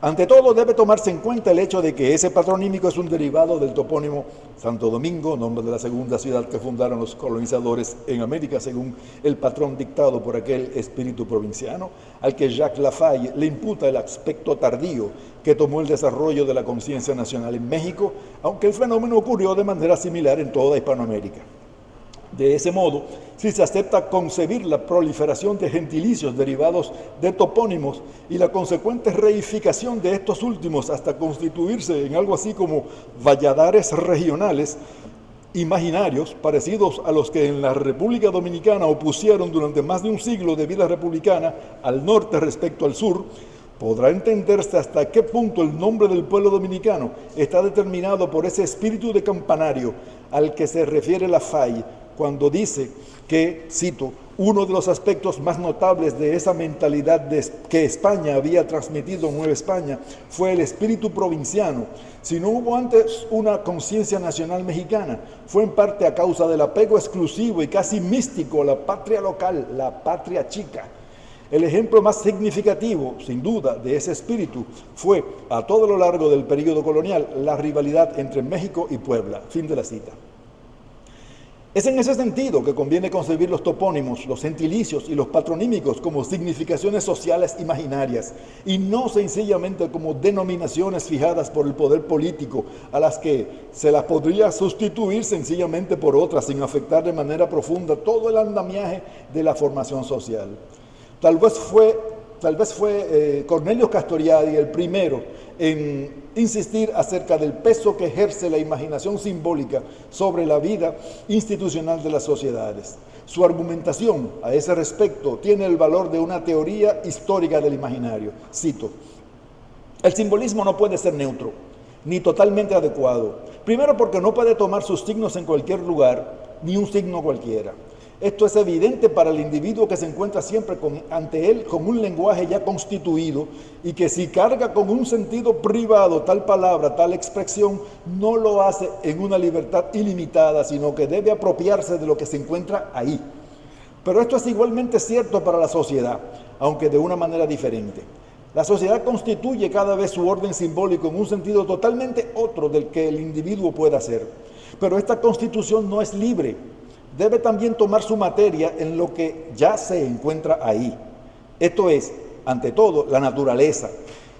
Speaker 2: Ante todo, debe tomarse en cuenta el hecho de que ese patronímico es un derivado del topónimo Santo Domingo, nombre de la segunda ciudad que fundaron los colonizadores en América, según el patrón dictado por aquel espíritu provinciano, al que Jacques Lafalle le imputa el aspecto tardío que tomó el desarrollo de la conciencia nacional en México, aunque el fenómeno ocurrió de manera similar en toda Hispanoamérica. De ese modo, si se acepta concebir la proliferación de gentilicios derivados de topónimos y la consecuente reificación de estos últimos hasta constituirse en algo así como valladares regionales imaginarios parecidos a los que en la República Dominicana opusieron durante más de un siglo de vida republicana al norte respecto al sur, podrá entenderse hasta qué punto el nombre del pueblo dominicano está determinado por ese espíritu de campanario al que se refiere Lafalle cuando dice que, cito, uno de los aspectos más notables de esa mentalidad que España había transmitido en Nueva España fue el espíritu provinciano. Si no hubo antes una conciencia nacional mexicana, fue en parte a causa del apego exclusivo y casi místico a la patria local, la patria chica. El ejemplo más significativo, sin duda, de ese espíritu fue, a todo lo largo del período colonial, la rivalidad entre México y Puebla. Fin de la cita. Es en ese sentido que conviene concebir los topónimos, los gentilicios y los patronímicos como significaciones sociales imaginarias y no sencillamente como denominaciones fijadas por el poder político a las que se las podría sustituir sencillamente por otras sin afectar de manera profunda todo el andamiaje de la formación social. Tal vez fue Cornelio Castoriadis el primero en insistir acerca del peso que ejerce la imaginación simbólica sobre la vida institucional de las sociedades. Su argumentación a ese respecto tiene el valor de una teoría histórica del imaginario. Cito, El simbolismo no puede ser neutro, ni totalmente adecuado. Primero porque no puede tomar sus signos en cualquier lugar, ni un signo cualquiera. Esto es evidente para el individuo que se encuentra siempre ante él con un lenguaje ya constituido y que si carga con un sentido privado tal palabra, tal expresión, no lo hace en una libertad ilimitada, sino que debe apropiarse de lo que se encuentra ahí. Pero esto es igualmente cierto para la sociedad, aunque de una manera diferente. La sociedad constituye cada vez su orden simbólico en un sentido totalmente otro del que el individuo pueda hacer. Pero esta constitución no es libre. Debe también tomar su materia en lo que ya se encuentra ahí. Esto es, ante todo, la naturaleza.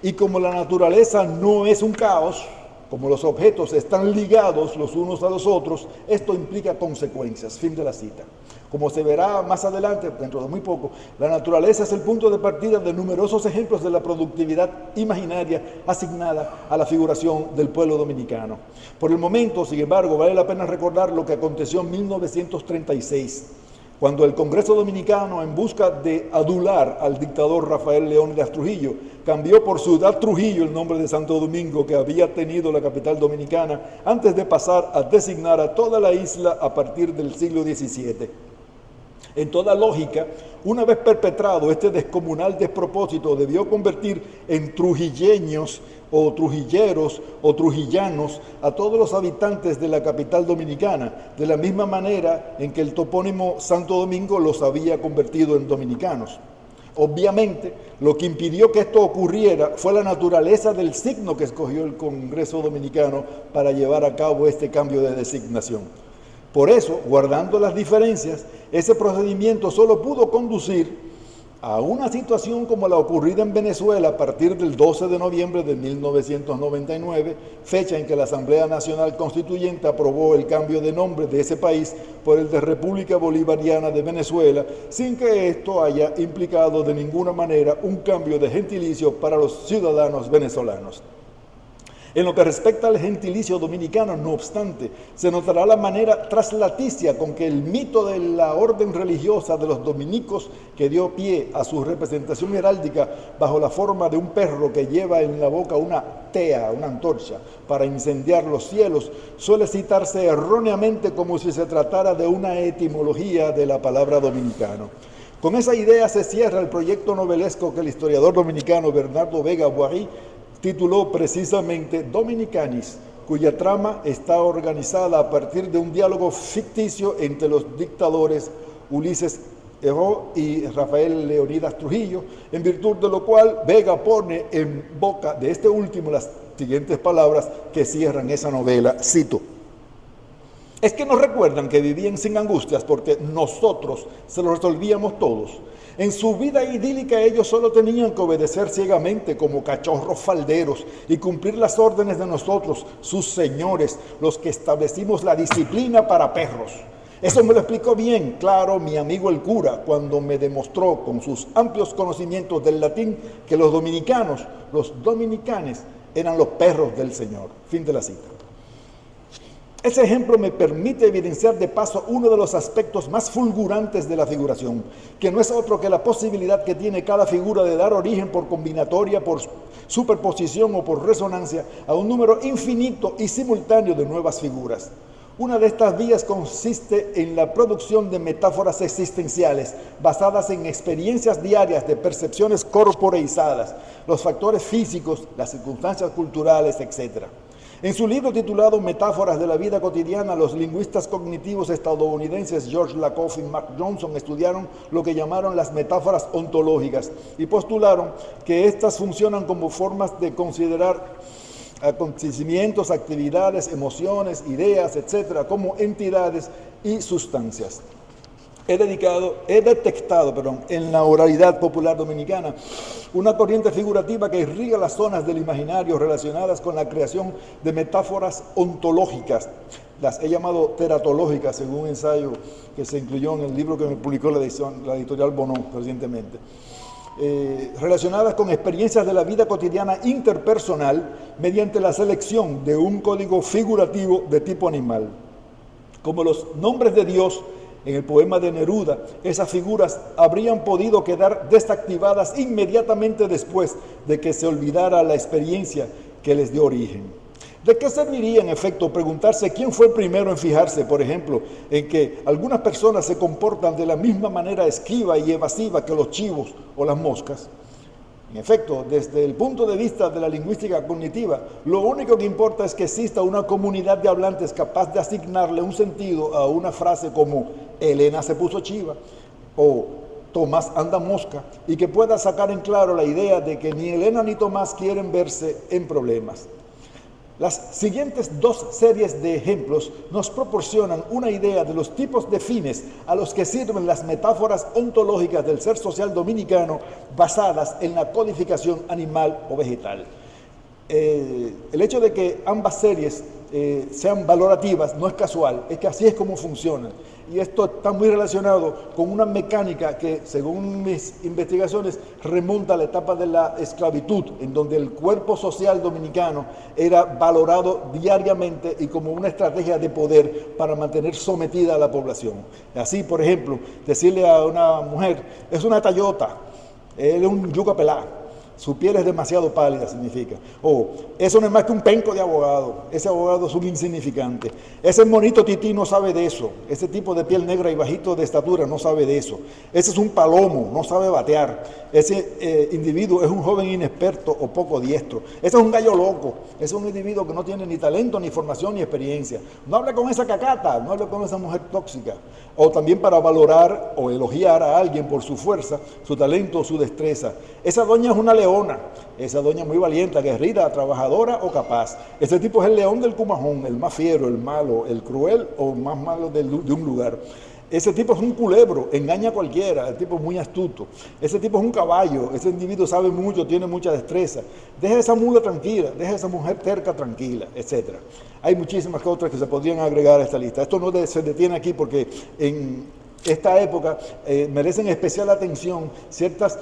Speaker 2: Y como la naturaleza no es un caos, como los objetos están ligados los unos a los otros, esto implica consecuencias. Fin de la cita. Como se verá más adelante, dentro de muy poco, la naturaleza es el punto de partida de numerosos ejemplos de la productividad imaginaria asignada a la figuración del pueblo dominicano. Por el momento, sin embargo, vale la pena recordar lo que aconteció en 1936, cuando el Congreso Dominicano, en busca de adular al dictador Rafael Leónidas Trujillo, cambió por Ciudad Trujillo el nombre de Santo Domingo que había tenido la capital dominicana antes de pasar a designar a toda la isla a partir del siglo XVII. En toda lógica, una vez perpetrado este descomunal despropósito, debió convertir en trujilleños o trujilleros o trujillanos a todos los habitantes de la capital dominicana, de la misma manera en que el topónimo Santo Domingo los había convertido en dominicanos. Obviamente, lo que impidió que esto ocurriera fue la naturaleza del signo que escogió el Congreso Dominicano para llevar a cabo este cambio de designación. Por eso, guardando las diferencias, ese procedimiento solo pudo conducir a una situación como la ocurrida en Venezuela a partir del 12 de noviembre de 1999, fecha en que la Asamblea Nacional Constituyente aprobó el cambio de nombre de ese país por el de República Bolivariana de Venezuela, sin que esto haya implicado de ninguna manera un cambio de gentilicio para los ciudadanos venezolanos. En lo que respecta al gentilicio dominicano, no obstante, se notará la manera traslaticia con que el mito de la orden religiosa de los dominicos, que dio pie a su representación heráldica bajo la forma de un perro que lleva en la boca una tea, una antorcha, para incendiar los cielos, suele citarse erróneamente como si se tratara de una etimología de la palabra dominicano. Con esa idea se cierra el proyecto novelesco que el historiador dominicano Bernardo Vega Boiry tituló precisamente Dominicanis, cuya trama está organizada a partir de un diálogo ficticio entre los dictadores Ulises Heró y Rafael Leónidas Trujillo, en virtud de lo cual Vega pone en boca de este último las siguientes palabras que cierran esa novela, cito: es que nos recuerdan que vivían sin angustias porque nosotros se lo resolvíamos todos. En su vida idílica ellos solo tenían que obedecer ciegamente como cachorros falderos y cumplir las órdenes de nosotros, sus señores, los que establecimos la disciplina para perros. Eso me lo explicó bien, claro, mi amigo el cura, cuando me demostró con sus amplios conocimientos del latín que los dominicanos, los dominicanes, eran los perros del Señor. Fin de la cita. Ese ejemplo me permite evidenciar de paso uno de los aspectos más fulgurantes de la figuración, que no es otro que la posibilidad que tiene cada figura de dar origen por combinatoria, por superposición o por resonancia a un número infinito y simultáneo de nuevas figuras. Una de estas vías consiste en la producción de metáforas existenciales basadas en experiencias diarias de percepciones corporeizadas, los factores físicos, las circunstancias culturales, etc. En su libro titulado Metáforas de la vida cotidiana, los lingüistas cognitivos estadounidenses George Lakoff y Mark Johnson estudiaron lo que llamaron las metáforas ontológicas y postularon que éstas funcionan como formas de considerar acontecimientos, actividades, emociones, ideas, etcétera, como entidades y sustancias. He detectado en la oralidad popular dominicana una corriente figurativa que irriga las zonas del imaginario relacionadas con la creación de metáforas ontológicas. Las he llamado teratológicas, según un ensayo que se incluyó en el libro que me publicó la editorial Bonón recientemente. Relacionadas con experiencias de la vida cotidiana interpersonal mediante la selección de un código figurativo de tipo animal. Como los nombres de Dios, en el poema de Neruda, esas figuras habrían podido quedar desactivadas inmediatamente después de que se olvidara la experiencia que les dio origen. ¿De qué serviría, en efecto, preguntarse quién fue el primero en fijarse, por ejemplo, en que algunas personas se comportan de la misma manera esquiva y evasiva que los chivos o las moscas? En efecto, desde el punto de vista de la lingüística cognitiva, lo único que importa es que exista una comunidad de hablantes capaz de asignarle un sentido a una frase como Elena se puso chiva o Tomás anda mosca, y que pueda sacar en claro la idea de que ni Elena ni Tomás quieren verse en problemas. Las siguientes dos series de ejemplos nos proporcionan una idea de los tipos de fines a los que sirven las metáforas ontológicas del ser social dominicano basadas en la codificación animal o vegetal. El hecho de que ambas series sean valorativas no es casual, es que así es como funcionan. Y esto está muy relacionado con una mecánica que, según mis investigaciones, remonta a la etapa de la esclavitud, en donde el cuerpo social dominicano era valorado diariamente y como una estrategia de poder para mantener sometida a la población. Así, por ejemplo, decirle a una mujer, es una tallota, él es un yuca pelá, su piel es demasiado pálida, significa. O, eso no es más que un penco de abogado, ese abogado es un insignificante. Ese monito tití no sabe de eso, ese tipo de piel negra y bajito de estatura no sabe de eso. Ese es un palomo, no sabe batear. Ese individuo es un joven inexperto o poco diestro. Ese es un gallo loco, ese es un individuo que no tiene ni talento, ni formación, ni experiencia. No hable con esa cacata, no hable con esa mujer tóxica. O también para valorar o elogiar a alguien por su fuerza, su talento o su destreza. Esa doña es una leona, esa doña muy valiente, aguerrida, trabajadora o capaz. Ese tipo es el león del Cumajón, el más fiero, el malo, el cruel o más malo de un lugar. Ese tipo es un culebro, engaña a cualquiera, el tipo es muy astuto. Ese tipo es un caballo, ese individuo sabe mucho, tiene mucha destreza. Deja esa mula tranquila, deja esa mujer terca tranquila, etc. Hay muchísimas otras que se podrían agregar a esta lista. Esto no se detiene aquí porque en esta época merecen especial atención ciertas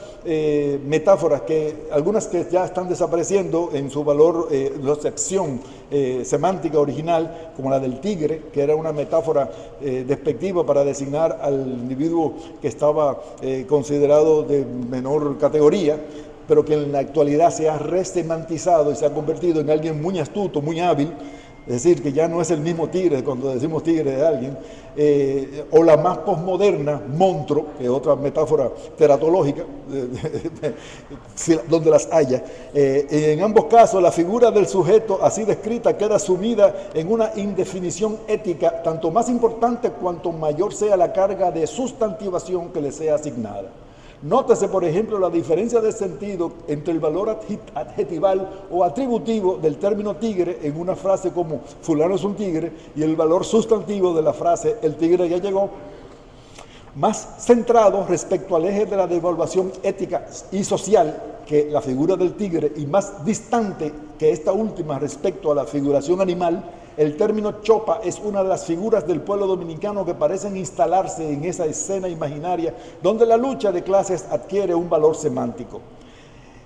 Speaker 2: metáforas, que algunas que ya están desapareciendo en su valor, la acepción semántica original, como la del tigre, que era una metáfora despectiva para designar al individuo que estaba considerado de menor categoría, pero que en la actualidad se ha resemantizado y se ha convertido en alguien muy astuto, muy hábil. Es decir, que ya no es el mismo tigre cuando decimos tigre de alguien, o la más posmoderna, monstruo, que es otra metáfora teratológica, donde las haya. En ambos casos, la figura del sujeto así descrita queda sumida en una indefinición ética, tanto más importante cuanto mayor sea la carga de sustantivación que le sea asignada. Nótese, por ejemplo, la diferencia de sentido entre el valor adjetival o atributivo del término tigre en una frase como fulano es un tigre, y el valor sustantivo de la frase el tigre ya llegó, más centrado respecto al eje de la devaluación ética y social que la figura del tigre, y más distante que esta última respecto a la figuración animal. El término chopa es una de las figuras del pueblo dominicano que parecen instalarse en esa escena imaginaria donde la lucha de clases adquiere un valor semántico.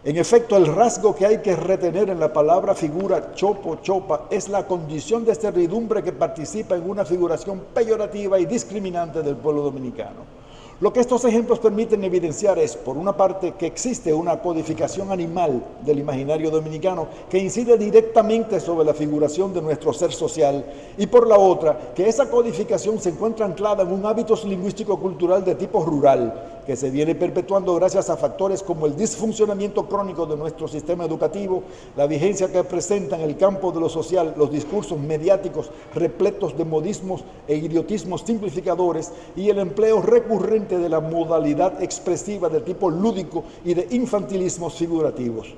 Speaker 2: En efecto, el rasgo que hay que retener en la palabra figura chopo, chopa, es la condición de servidumbre que participa en una figuración peyorativa y discriminante del pueblo dominicano. Lo que estos ejemplos permiten evidenciar es, por una parte, que existe una codificación animal del imaginario dominicano que incide directamente sobre la figuración de nuestro ser social, y por la otra, que esa codificación se encuentra anclada en un hábito lingüístico-cultural de tipo rural, que se viene perpetuando gracias a factores como el disfuncionamiento crónico de nuestro sistema educativo, la vigencia que presenta en el campo de lo social los discursos mediáticos repletos de modismos e idiotismos simplificadores, y el empleo recurrente de la modalidad expresiva de tipo lúdico y de infantilismos figurativos.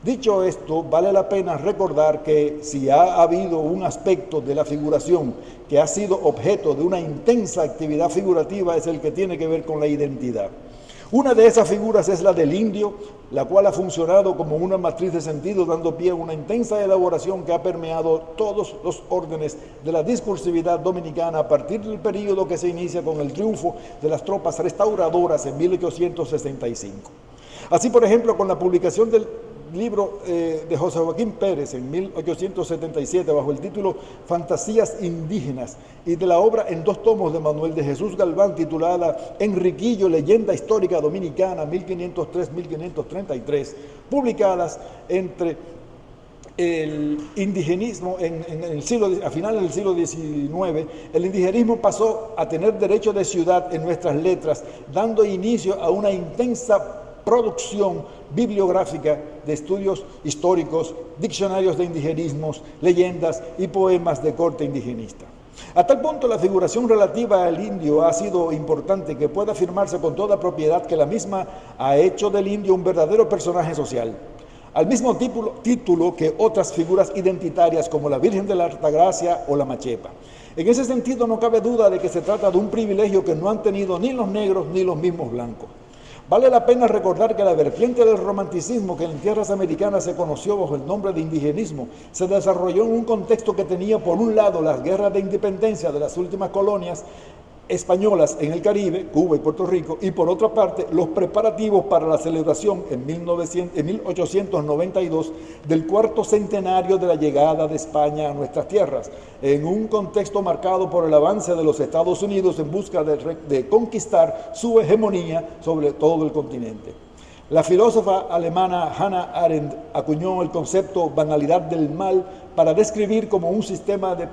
Speaker 2: Dicho esto, vale la pena recordar que si ha habido un aspecto de la figuración que ha sido objeto de una intensa actividad figurativa, es el que tiene que ver con la identidad. Una de esas figuras es la del indio, la cual ha funcionado como una matriz de sentido, dando pie a una intensa elaboración que ha permeado todos los órdenes de la discursividad dominicana a partir del período que se inicia con el triunfo de las tropas restauradoras en 1865. Así, por ejemplo, con la publicación del libro de José Joaquín Pérez en 1877 bajo el título Fantasías Indígenas y de la obra en 2 tomos de Manuel de Jesús Galván titulada Enriquillo, Leyenda Histórica Dominicana 1503-1533, publicadas entre el indigenismo a finales del siglo XIX, el indigenismo pasó a tener derecho de ciudad en nuestras letras, dando inicio a una intensa producción bibliográfica de estudios históricos, diccionarios de indigenismos, leyendas y poemas de corte indigenista. A tal punto la figuración relativa al indio ha sido importante que puede afirmarse con toda propiedad que la misma ha hecho del indio un verdadero personaje social, al mismo título que otras figuras identitarias como la Virgen de la Altagracia o la Machepa. En ese sentido no cabe duda de que se trata de un privilegio que no han tenido ni los negros ni los mismos blancos. Vale la pena recordar que la vertiente del romanticismo que en tierras americanas se conoció bajo el nombre de indigenismo se desarrolló en un contexto que tenía por un lado las guerras de independencia de las últimas colonias españolas en el Caribe, Cuba y Puerto Rico, y por otra parte los preparativos para la celebración en 1892 del 4º centenario de la llegada de España a nuestras tierras, en un contexto marcado por el avance de los Estados Unidos en busca de conquistar su hegemonía sobre todo el continente. La filósofa alemana Hannah Arendt acuñó el concepto banalidad del mal para describir cómo un sistema de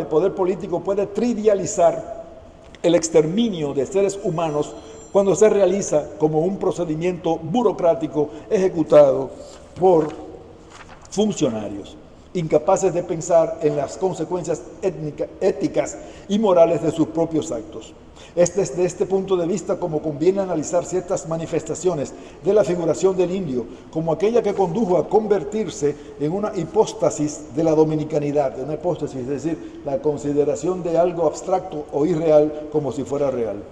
Speaker 2: poder político puede trivializar el exterminio de seres humanos cuando se realiza como un procedimiento burocrático ejecutado por funcionarios incapaces de pensar en las consecuencias éticas y morales de sus propios actos. Es desde este punto de vista como conviene analizar ciertas manifestaciones de la figuración del indio, como aquella que condujo a convertirse en una hipóstasis de la dominicanidad, una hipóstasis, es decir, la consideración de algo abstracto o irreal como si fuera real.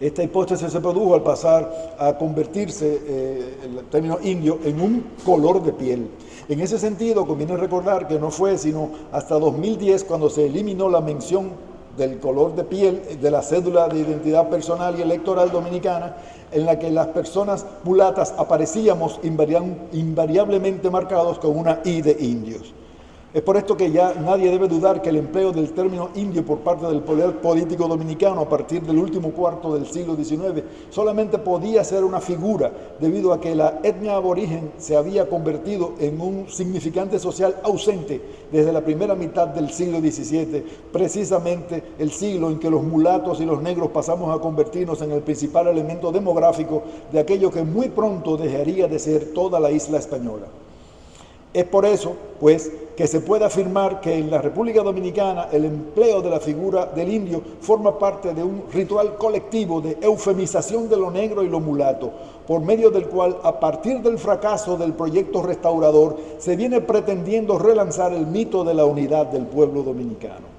Speaker 2: Esta hipótesis se produjo al pasar a convertirse, el término indio, en un color de piel. En ese sentido, conviene recordar que no fue sino hasta 2010 cuando se eliminó la mención del color de piel de la cédula de identidad personal y electoral dominicana, en la que las personas mulatas aparecíamos invariablemente marcados con una I de indios. Es por esto que ya nadie debe dudar que el empleo del término indio por parte del poder político dominicano a partir del último cuarto del siglo XIX solamente podía ser una figura debido a que la etnia aborigen se había convertido en un significante social ausente desde la primera mitad del siglo XVII, precisamente el siglo en que los mulatos y los negros pasamos a convertirnos en el principal elemento demográfico de aquello que muy pronto dejaría de ser toda la isla española. Es por eso, pues, que se puede afirmar que en la República Dominicana el empleo de la figura del indio forma parte de un ritual colectivo de eufemización de lo negro y lo mulato, por medio del cual, a partir del fracaso del proyecto restaurador, se viene pretendiendo relanzar el mito de la unidad del pueblo dominicano.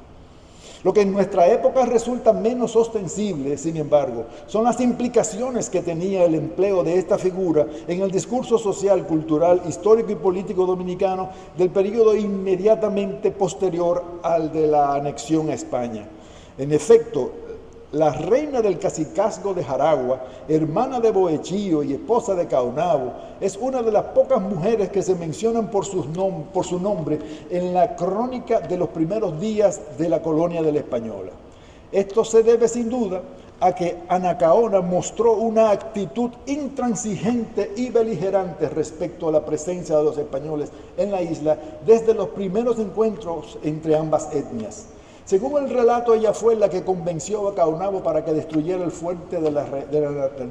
Speaker 2: Lo que en nuestra época resulta menos ostensible, sin embargo, son las implicaciones que tenía el empleo de esta figura en el discurso social, cultural, histórico y político dominicano del periodo inmediatamente posterior al de la anexión a España. En efecto, la reina del cacicazgo de Jaragua, hermana de Bohechío y esposa de Caonabo, es una de las pocas mujeres que se mencionan por su nombre en la crónica de los primeros días de la colonia de la Española. Esto se debe sin duda a que Anacaona mostró una actitud intransigente y beligerante respecto a la presencia de los españoles en la isla desde los primeros encuentros entre ambas etnias. Según el relato, ella fue la que convenció a Caonabo para que destruyera el fuerte de la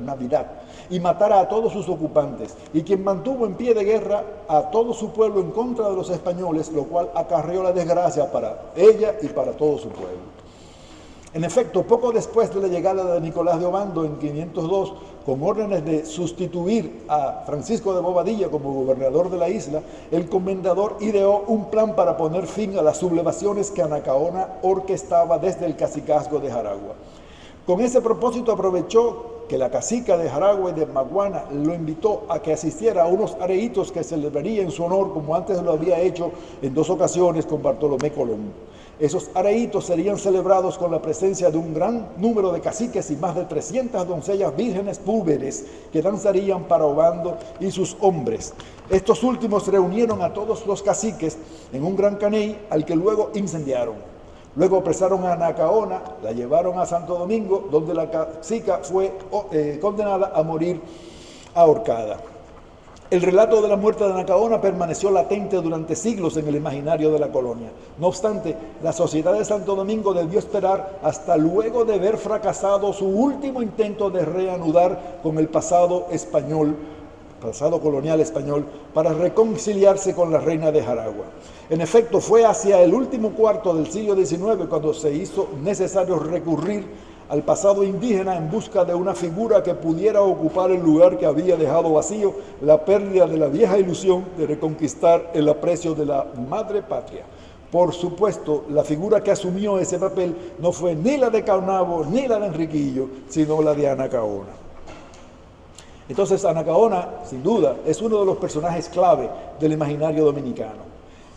Speaker 2: Navidad y matara a todos sus ocupantes, y quien mantuvo en pie de guerra a todo su pueblo en contra de los españoles, lo cual acarreó la desgracia para ella y para todo su pueblo. En efecto, poco después de la llegada de Nicolás de Obando en 502, con órdenes de sustituir a Francisco de Bobadilla como gobernador de la isla, el comendador ideó un plan para poner fin a las sublevaciones que Anacaona orquestaba desde el cacicazgo de Jaragua. Con ese propósito aprovechó que la cacica de Jaragua y de Maguana lo invitó a que asistiera a unos areitos que celebraría en su honor, como antes lo había hecho en 2 ocasiones con Bartolomé Colón. Esos areitos serían celebrados con la presencia de un gran número de caciques y más de 300 doncellas vírgenes púberes que danzarían para Obando y sus hombres. Estos últimos reunieron a todos los caciques en un gran caney al que luego incendiaron. Luego apresaron a Anacaona, la llevaron a Santo Domingo, donde la cacica fue condenada a morir ahorcada. El relato de la muerte de Anacaona permaneció latente durante siglos en el imaginario de la colonia. No obstante, la sociedad de Santo Domingo debió esperar hasta luego de ver fracasado su último intento de reanudar con el pasado colonial español, para reconciliarse con la reina de Jaragua. En efecto, fue hacia el último cuarto del siglo XIX cuando se hizo necesario recurrir al pasado indígena en busca de una figura que pudiera ocupar el lugar que había dejado vacío la pérdida de la vieja ilusión de reconquistar el aprecio de la madre patria. Por supuesto, la figura que asumió ese papel no fue ni la de Caonabo ni la de Enriquillo, sino la de Anacaona. Entonces, Anacaona, sin duda, es uno de los personajes clave del imaginario dominicano.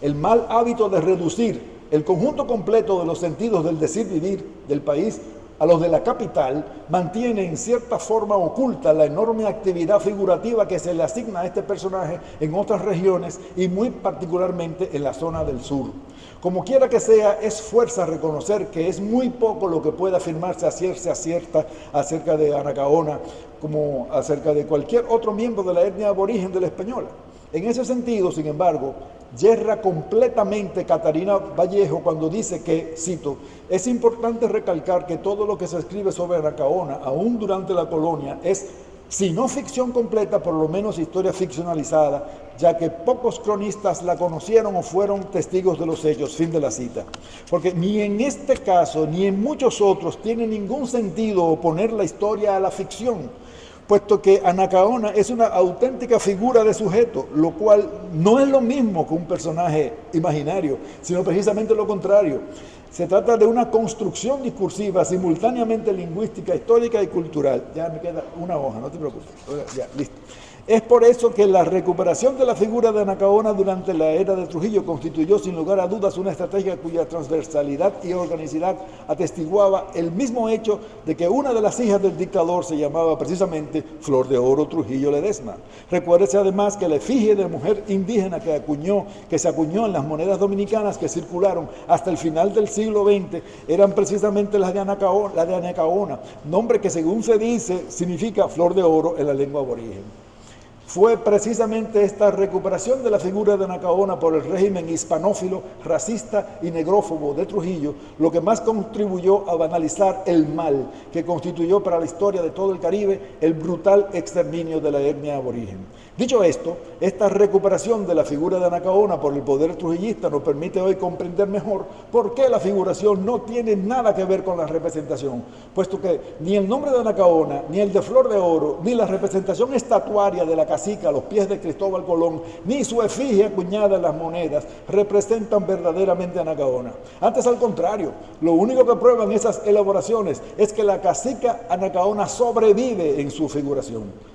Speaker 2: El mal hábito de reducir el conjunto completo de los sentidos del decir vivir del país a los de la capital mantiene en cierta forma oculta la enorme actividad figurativa que se le asigna a este personaje en otras regiones y muy particularmente en la zona del sur. Como quiera que sea, es fuerza reconocer que es muy poco lo que puede afirmarse acerca de Anacaona como acerca de cualquier otro miembro de la etnia aborigen de la española. En ese sentido, sin embargo, yerra completamente Catarina Vallejo cuando dice que, cito, es importante recalcar que todo lo que se escribe sobre Anacaona, aún durante la colonia, es, si no ficción completa, por lo menos historia ficcionalizada, ya que pocos cronistas la conocieron o fueron testigos de los hechos, fin de la cita. Porque ni en este caso, ni en muchos otros, tiene ningún sentido oponer la historia a la ficción, puesto que Anacaona es una auténtica figura de sujeto, lo cual no es lo mismo que un personaje imaginario, sino precisamente lo contrario. Se trata de una construcción discursiva simultáneamente lingüística, histórica y cultural. Ya me queda una hoja, no te preocupes. Ya, listo. Es por eso que la recuperación de la figura de Anacaona durante la era de Trujillo constituyó sin lugar a dudas una estrategia cuya transversalidad y organicidad atestiguaba el mismo hecho de que una de las hijas del dictador se llamaba precisamente Flor de Oro Trujillo Ledesma. Recuérdese además que la efigie de mujer indígena que se acuñó en las monedas dominicanas que circularon hasta el final del siglo XX eran precisamente las de Anacaona, nombre que según se dice significa flor de oro en la lengua aborigen. Fue precisamente esta recuperación de la figura de Anacaona por el régimen hispanófilo, racista y negrófobo de Trujillo lo que más contribuyó a banalizar el mal que constituyó para la historia de todo el Caribe el brutal exterminio de la etnia aborigen. Dicho esto, esta recuperación de la figura de Anacaona por el poder trujillista nos permite hoy comprender mejor por qué la figuración no tiene nada que ver con la representación, puesto que ni el nombre de Anacaona, ni el de Flor de Oro, ni la representación estatuaria de la cacica a los pies de Cristóbal Colón, ni su efigie acuñada en las monedas representan verdaderamente a Anacaona. Antes, al contrario, lo único que prueban esas elaboraciones es que la cacica Anacaona sobrevive en su figuración.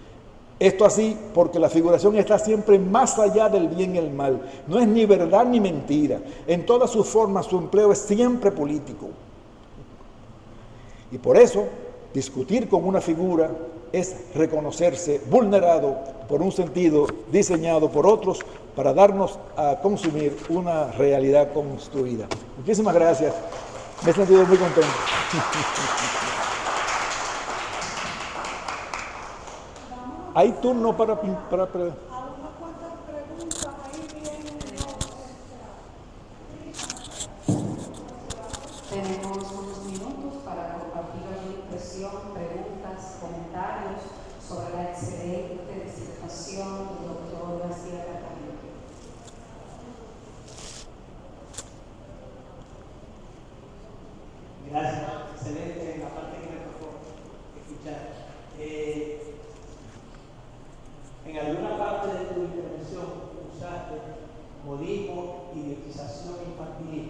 Speaker 2: Esto así porque la figuración está siempre más allá del bien y el mal. No es ni verdad ni mentira. En todas sus formas su empleo es siempre político. Y por eso, discutir con una figura es reconocerse vulnerado por un sentido diseñado por otros para darnos a consumir una realidad construida. Muchísimas gracias. Me he sentido muy contento. Hay turno para
Speaker 3: Algunas cuantas preguntas ahí vienen.
Speaker 1: Tenemos unos minutos para compartir alguna impresión, preguntas, comentarios sobre la excelente disertación del doctor García Catarina.
Speaker 4: Gracias, excelente la parte que me tocó escuchar. En alguna parte de tu intervención usaste modismo y idiotización infantil,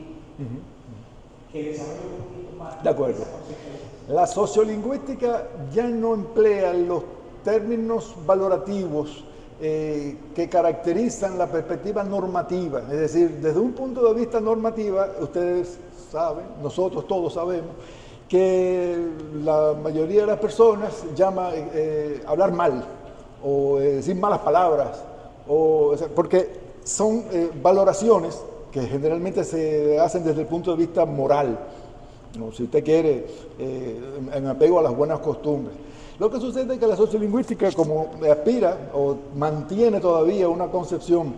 Speaker 4: que desarrolle un poquito más.
Speaker 2: De acuerdo.
Speaker 4: esa conceptualización.
Speaker 2: La sociolingüística ya no emplea los términos valorativos que caracterizan la perspectiva normativa. Es decir, desde un punto de vista normativa, ustedes saben, nosotros todos sabemos, que la mayoría de las personas llama hablar mal o decir malas palabras, porque son valoraciones que generalmente se hacen desde el punto de vista moral, ¿no? Si usted quiere, en apego a las buenas costumbres. Lo que sucede es que la sociolingüística, como aspira o mantiene todavía una concepción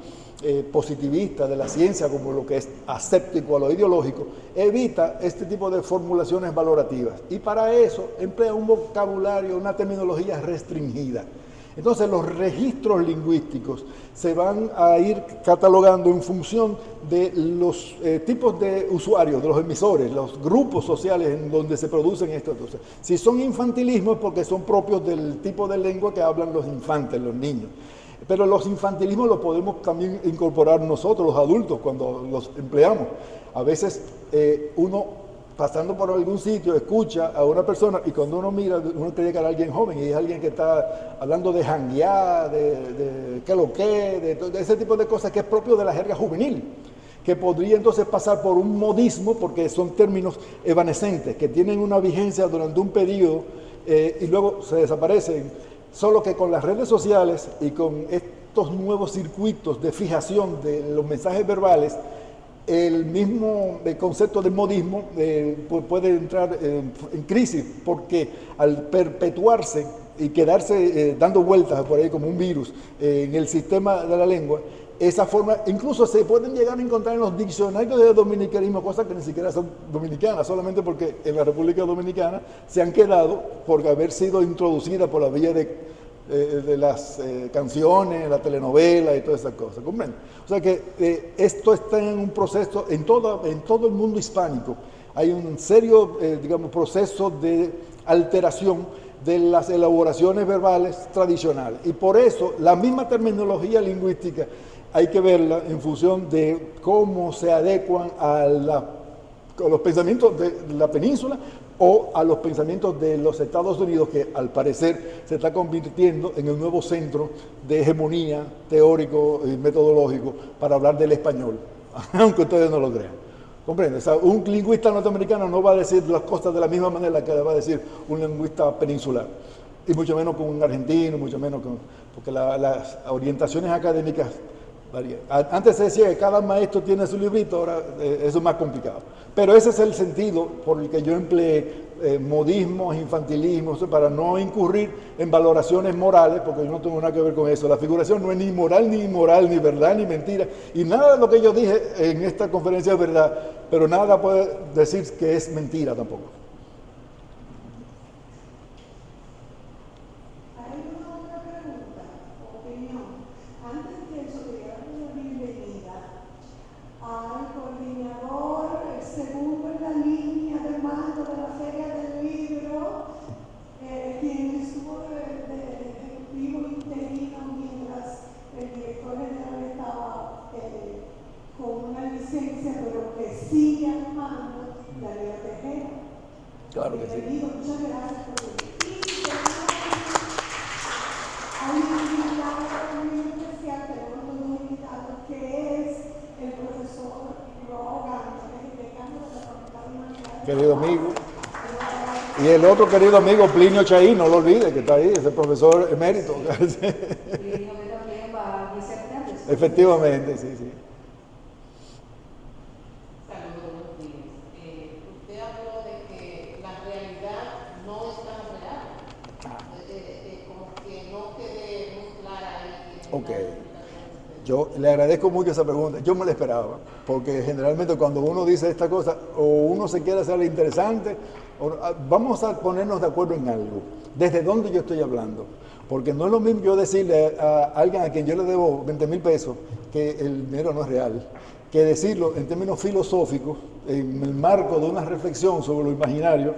Speaker 2: positivista de la ciencia como lo que es aséptico a lo ideológico, evita este tipo de formulaciones valorativas y para eso emplea un vocabulario, una terminología restringida. Entonces los registros lingüísticos se van a ir catalogando en función de los tipos de usuarios, de los emisores, los grupos sociales en donde se producen estas cosas. Si son infantilismos es porque son propios del tipo de lengua que hablan los infantes, los niños. Pero los infantilismos los podemos también incorporar nosotros, los adultos, cuando los empleamos. A veces uno, pasando por algún sitio, escucha a una persona y cuando uno mira, uno cree que era alguien joven y es alguien que está hablando de janguear, de qué lo que, de ese tipo de cosas que es propio de la jerga juvenil, que podría entonces pasar por un modismo porque son términos evanescentes, que tienen una vigencia durante un periodo y luego se desaparecen. Solo que con las redes sociales y con estos nuevos circuitos de fijación de los mensajes verbales, el mismo concepto de modismo puede entrar en crisis, porque al perpetuarse y quedarse dando vueltas por ahí como un virus en el sistema de la lengua, esa forma incluso se pueden llegar a encontrar en los diccionarios de dominicanismo, cosas que ni siquiera son dominicanas, solamente porque en la República Dominicana se han quedado por haber sido introducidas por la vía de las canciones, la telenovela y todas esas cosas, ¿comprenden? O sea que esto está en un proceso, en todo el mundo hispánico, hay un serio, digamos, proceso de alteración de las elaboraciones verbales tradicionales. Y por eso la misma terminología lingüística hay que verla en función de cómo se adecuan a los pensamientos de la península o a los pensamientos de los Estados Unidos, que al parecer se está convirtiendo en el nuevo centro de hegemonía teórico y metodológico para hablar del español, aunque ustedes no lo crean. ¿Comprende? O sea, un lingüista norteamericano no va a decir las cosas de la misma manera que le va a decir un lingüista peninsular, y mucho menos con un argentino, mucho menos porque las orientaciones académicas varían. Antes se decía que cada maestro tiene su librito, ahora eso es más complicado. Pero ese es el sentido por el que yo empleé modismos, infantilismos, para no incurrir en valoraciones morales, porque yo no tengo nada que ver con eso. La figuración no es ni moral, ni inmoral, ni verdad, ni mentira. Y nada de lo que yo dije en esta conferencia es verdad, pero nada puede decir que es mentira tampoco.
Speaker 3: Hay una otra pregunta, opinión. Antes de eso, quería dar una bienvenida al coordinador, el segundo en la línea de mando de la Feria del Libro, quien estuvo de ejecutivo interino mientras el director general estaba con una licencia, pero que sigue al mando, Darío Tejera.
Speaker 2: Claro que sí.
Speaker 3: Bienvenido, muchas gracias por venir. Hay un invitado muy especial, tenemos un invitado que es el profesor Rogan, decano de la Facultad de Humanidades.
Speaker 2: Querido amigo. Y el otro querido amigo, Plinio Chaí, no lo olvide, que está ahí, ese profesor emérito. Efectivamente, sí, sí.
Speaker 5: Saludos, buenos días. Usted habló de que la realidad no es tan real, como que no quede muy clara ahí.
Speaker 2: Ok. Yo le agradezco mucho esa pregunta. Yo me la esperaba, porque generalmente cuando uno dice esta cosa, o uno se quiere hacer interesante, o vamos a ponernos de acuerdo en algo. ¿Desde dónde yo estoy hablando? Porque no es lo mismo yo decirle a alguien a quien yo le debo 20,000 pesos que el dinero no es real, que decirlo en términos filosóficos, en el marco de una reflexión sobre lo imaginario,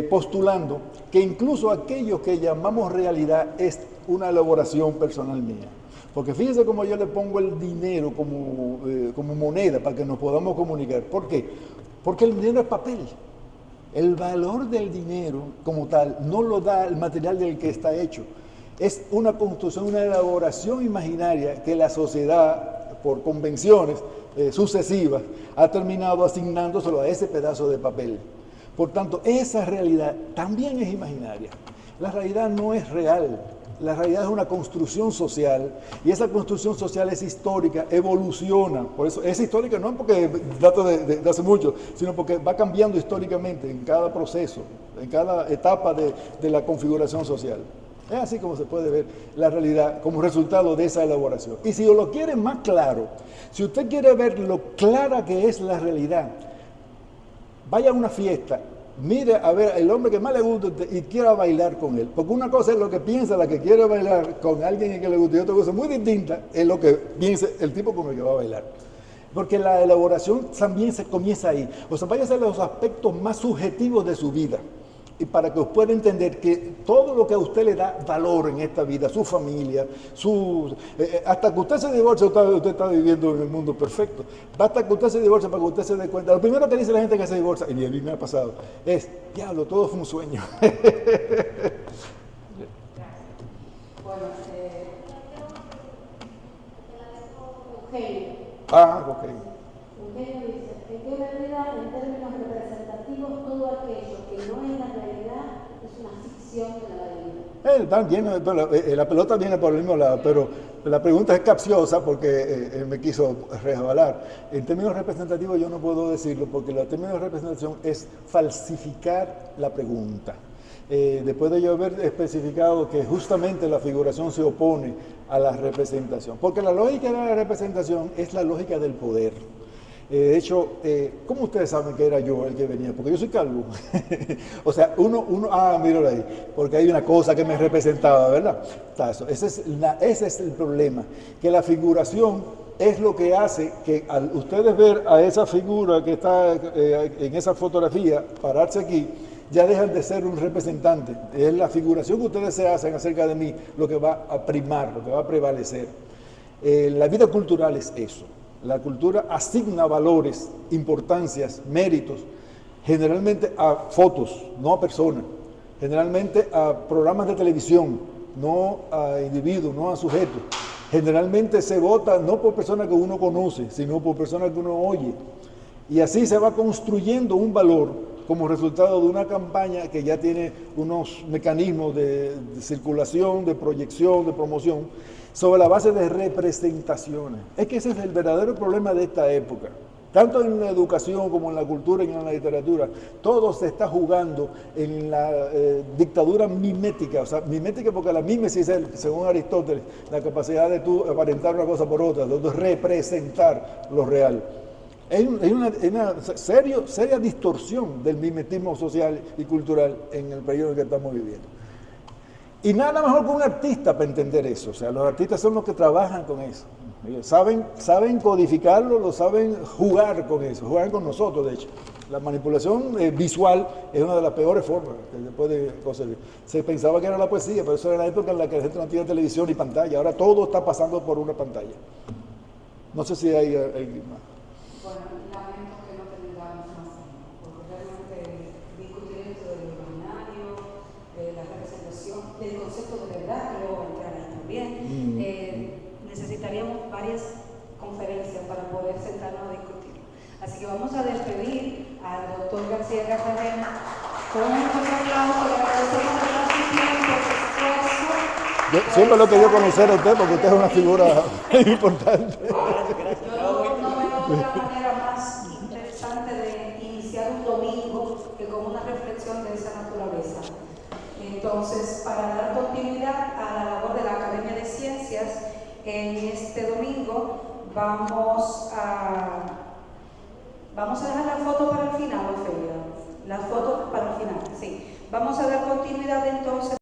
Speaker 2: postulando que incluso aquello que llamamos realidad es una elaboración personal mía. Porque fíjense cómo yo le pongo el dinero como moneda para que nos podamos comunicar. ¿Por qué? Porque el dinero es papel. El valor del dinero como tal no lo da el material del que está hecho. Es una construcción, una elaboración imaginaria que la sociedad, por convenciones sucesivas, ha terminado asignándoselo a ese pedazo de papel. Por tanto, esa realidad también es imaginaria. La realidad no es real. La realidad es una construcción social y esa construcción social es histórica, evoluciona. Por eso es histórica no porque data de hace mucho, sino porque va cambiando históricamente en cada proceso, en cada etapa de la configuración social. Es así como se puede ver la realidad como resultado de esa elaboración. Y si lo quiere más claro, si usted quiere ver lo clara que es la realidad, vaya a una fiesta. Mire a ver el hombre que más le gusta y quiera bailar con él. Porque una cosa es lo que piensa la que quiere bailar con alguien que le gusta y otra cosa muy distinta es lo que piensa el tipo con el que va a bailar. Porque la elaboración también se comienza ahí. O sea, vaya a ser los aspectos más subjetivos de su vida. Y para que usted pueda entender que todo lo que a usted le da valor en esta vida, su familia, hasta que usted se divorcie, usted está viviendo en el mundo perfecto. Basta que usted se divorcie para que usted se dé cuenta. Lo primero que dice la gente que se divorcia, y a mí me ha pasado, es, diablo, todo fue un sueño.
Speaker 6: Bueno, Eugenio.
Speaker 2: Ok.
Speaker 6: Eugenio dice, ¿en qué medida, en términos representativos, todo aquello que no es la realidad es una ficción de la realidad?
Speaker 2: También, la pelota viene por el mismo lado, pero la pregunta es capciosa porque él me quiso resbalar. En términos representativos yo no puedo decirlo porque el término de representación es falsificar la pregunta. Después de yo haber especificado que justamente la figuración se opone a la representación, porque la lógica de la representación es la lógica del poder. De hecho, ¿cómo ustedes saben que era yo el que venía? Porque yo soy calvo. O sea, míralo ahí, porque hay una cosa que me representaba, ¿verdad? Ese es el problema, que la figuración es lo que hace que al ustedes ver a esa figura que está en esa fotografía, pararse aquí, ya dejan de ser un representante. Es la figuración que ustedes se hacen acerca de mí lo que va a primar, lo que va a prevalecer. La vida cultural es eso. La cultura asigna valores, importancias, méritos, generalmente a fotos, no a personas, generalmente a programas de televisión, no a individuos, no a sujetos. Generalmente se vota no por personas que uno conoce, sino por personas que uno oye. Y así se va construyendo un valor como resultado de una campaña que ya tiene unos mecanismos de circulación, de proyección, de promoción, sobre la base de representaciones. Es que ese es el verdadero problema de esta época. Tanto en la educación como en la cultura y en la literatura, todo se está jugando en la dictadura mimética. O sea, mimética porque la mímesis es, según Aristóteles, la capacidad de tú aparentar una cosa por otra, de representar lo real. Hay una seria distorsión del mimetismo social y cultural en el periodo en que estamos viviendo. Y nada mejor que un artista para entender eso. O sea, los artistas son los que trabajan con eso. Ellos saben codificarlo, lo saben jugar con eso, jugar con nosotros, de hecho. La manipulación visual es una de las peores formas que se puede conseguir. Se pensaba que era la poesía, pero eso era la época en la que la gente no tenía televisión ni pantalla. Ahora todo está pasando por una pantalla. No sé si hay más.
Speaker 1: Bueno, lamento que no tengamos más tiempo, porque realmente discutir esto del imaginario, la representación, del concepto de verdad, que luego va a entrar ahí también, necesitaríamos varias conferencias para poder sentarnos a discutir. Así que vamos a despedir al doctor García Cartagena con un fuerte aplauso, le agradecemos de su tiempo, su esfuerzo.
Speaker 2: Siempre lo he querido conocer a usted porque usted es una figura importante.
Speaker 1: Otra manera más interesante de iniciar un domingo que con una reflexión de esa naturaleza. Entonces, para dar continuidad a la labor de la Academia de Ciencias, en este domingo vamos a dejar la foto para el final, Ofelia. La foto para el final, sí. Vamos a dar continuidad entonces.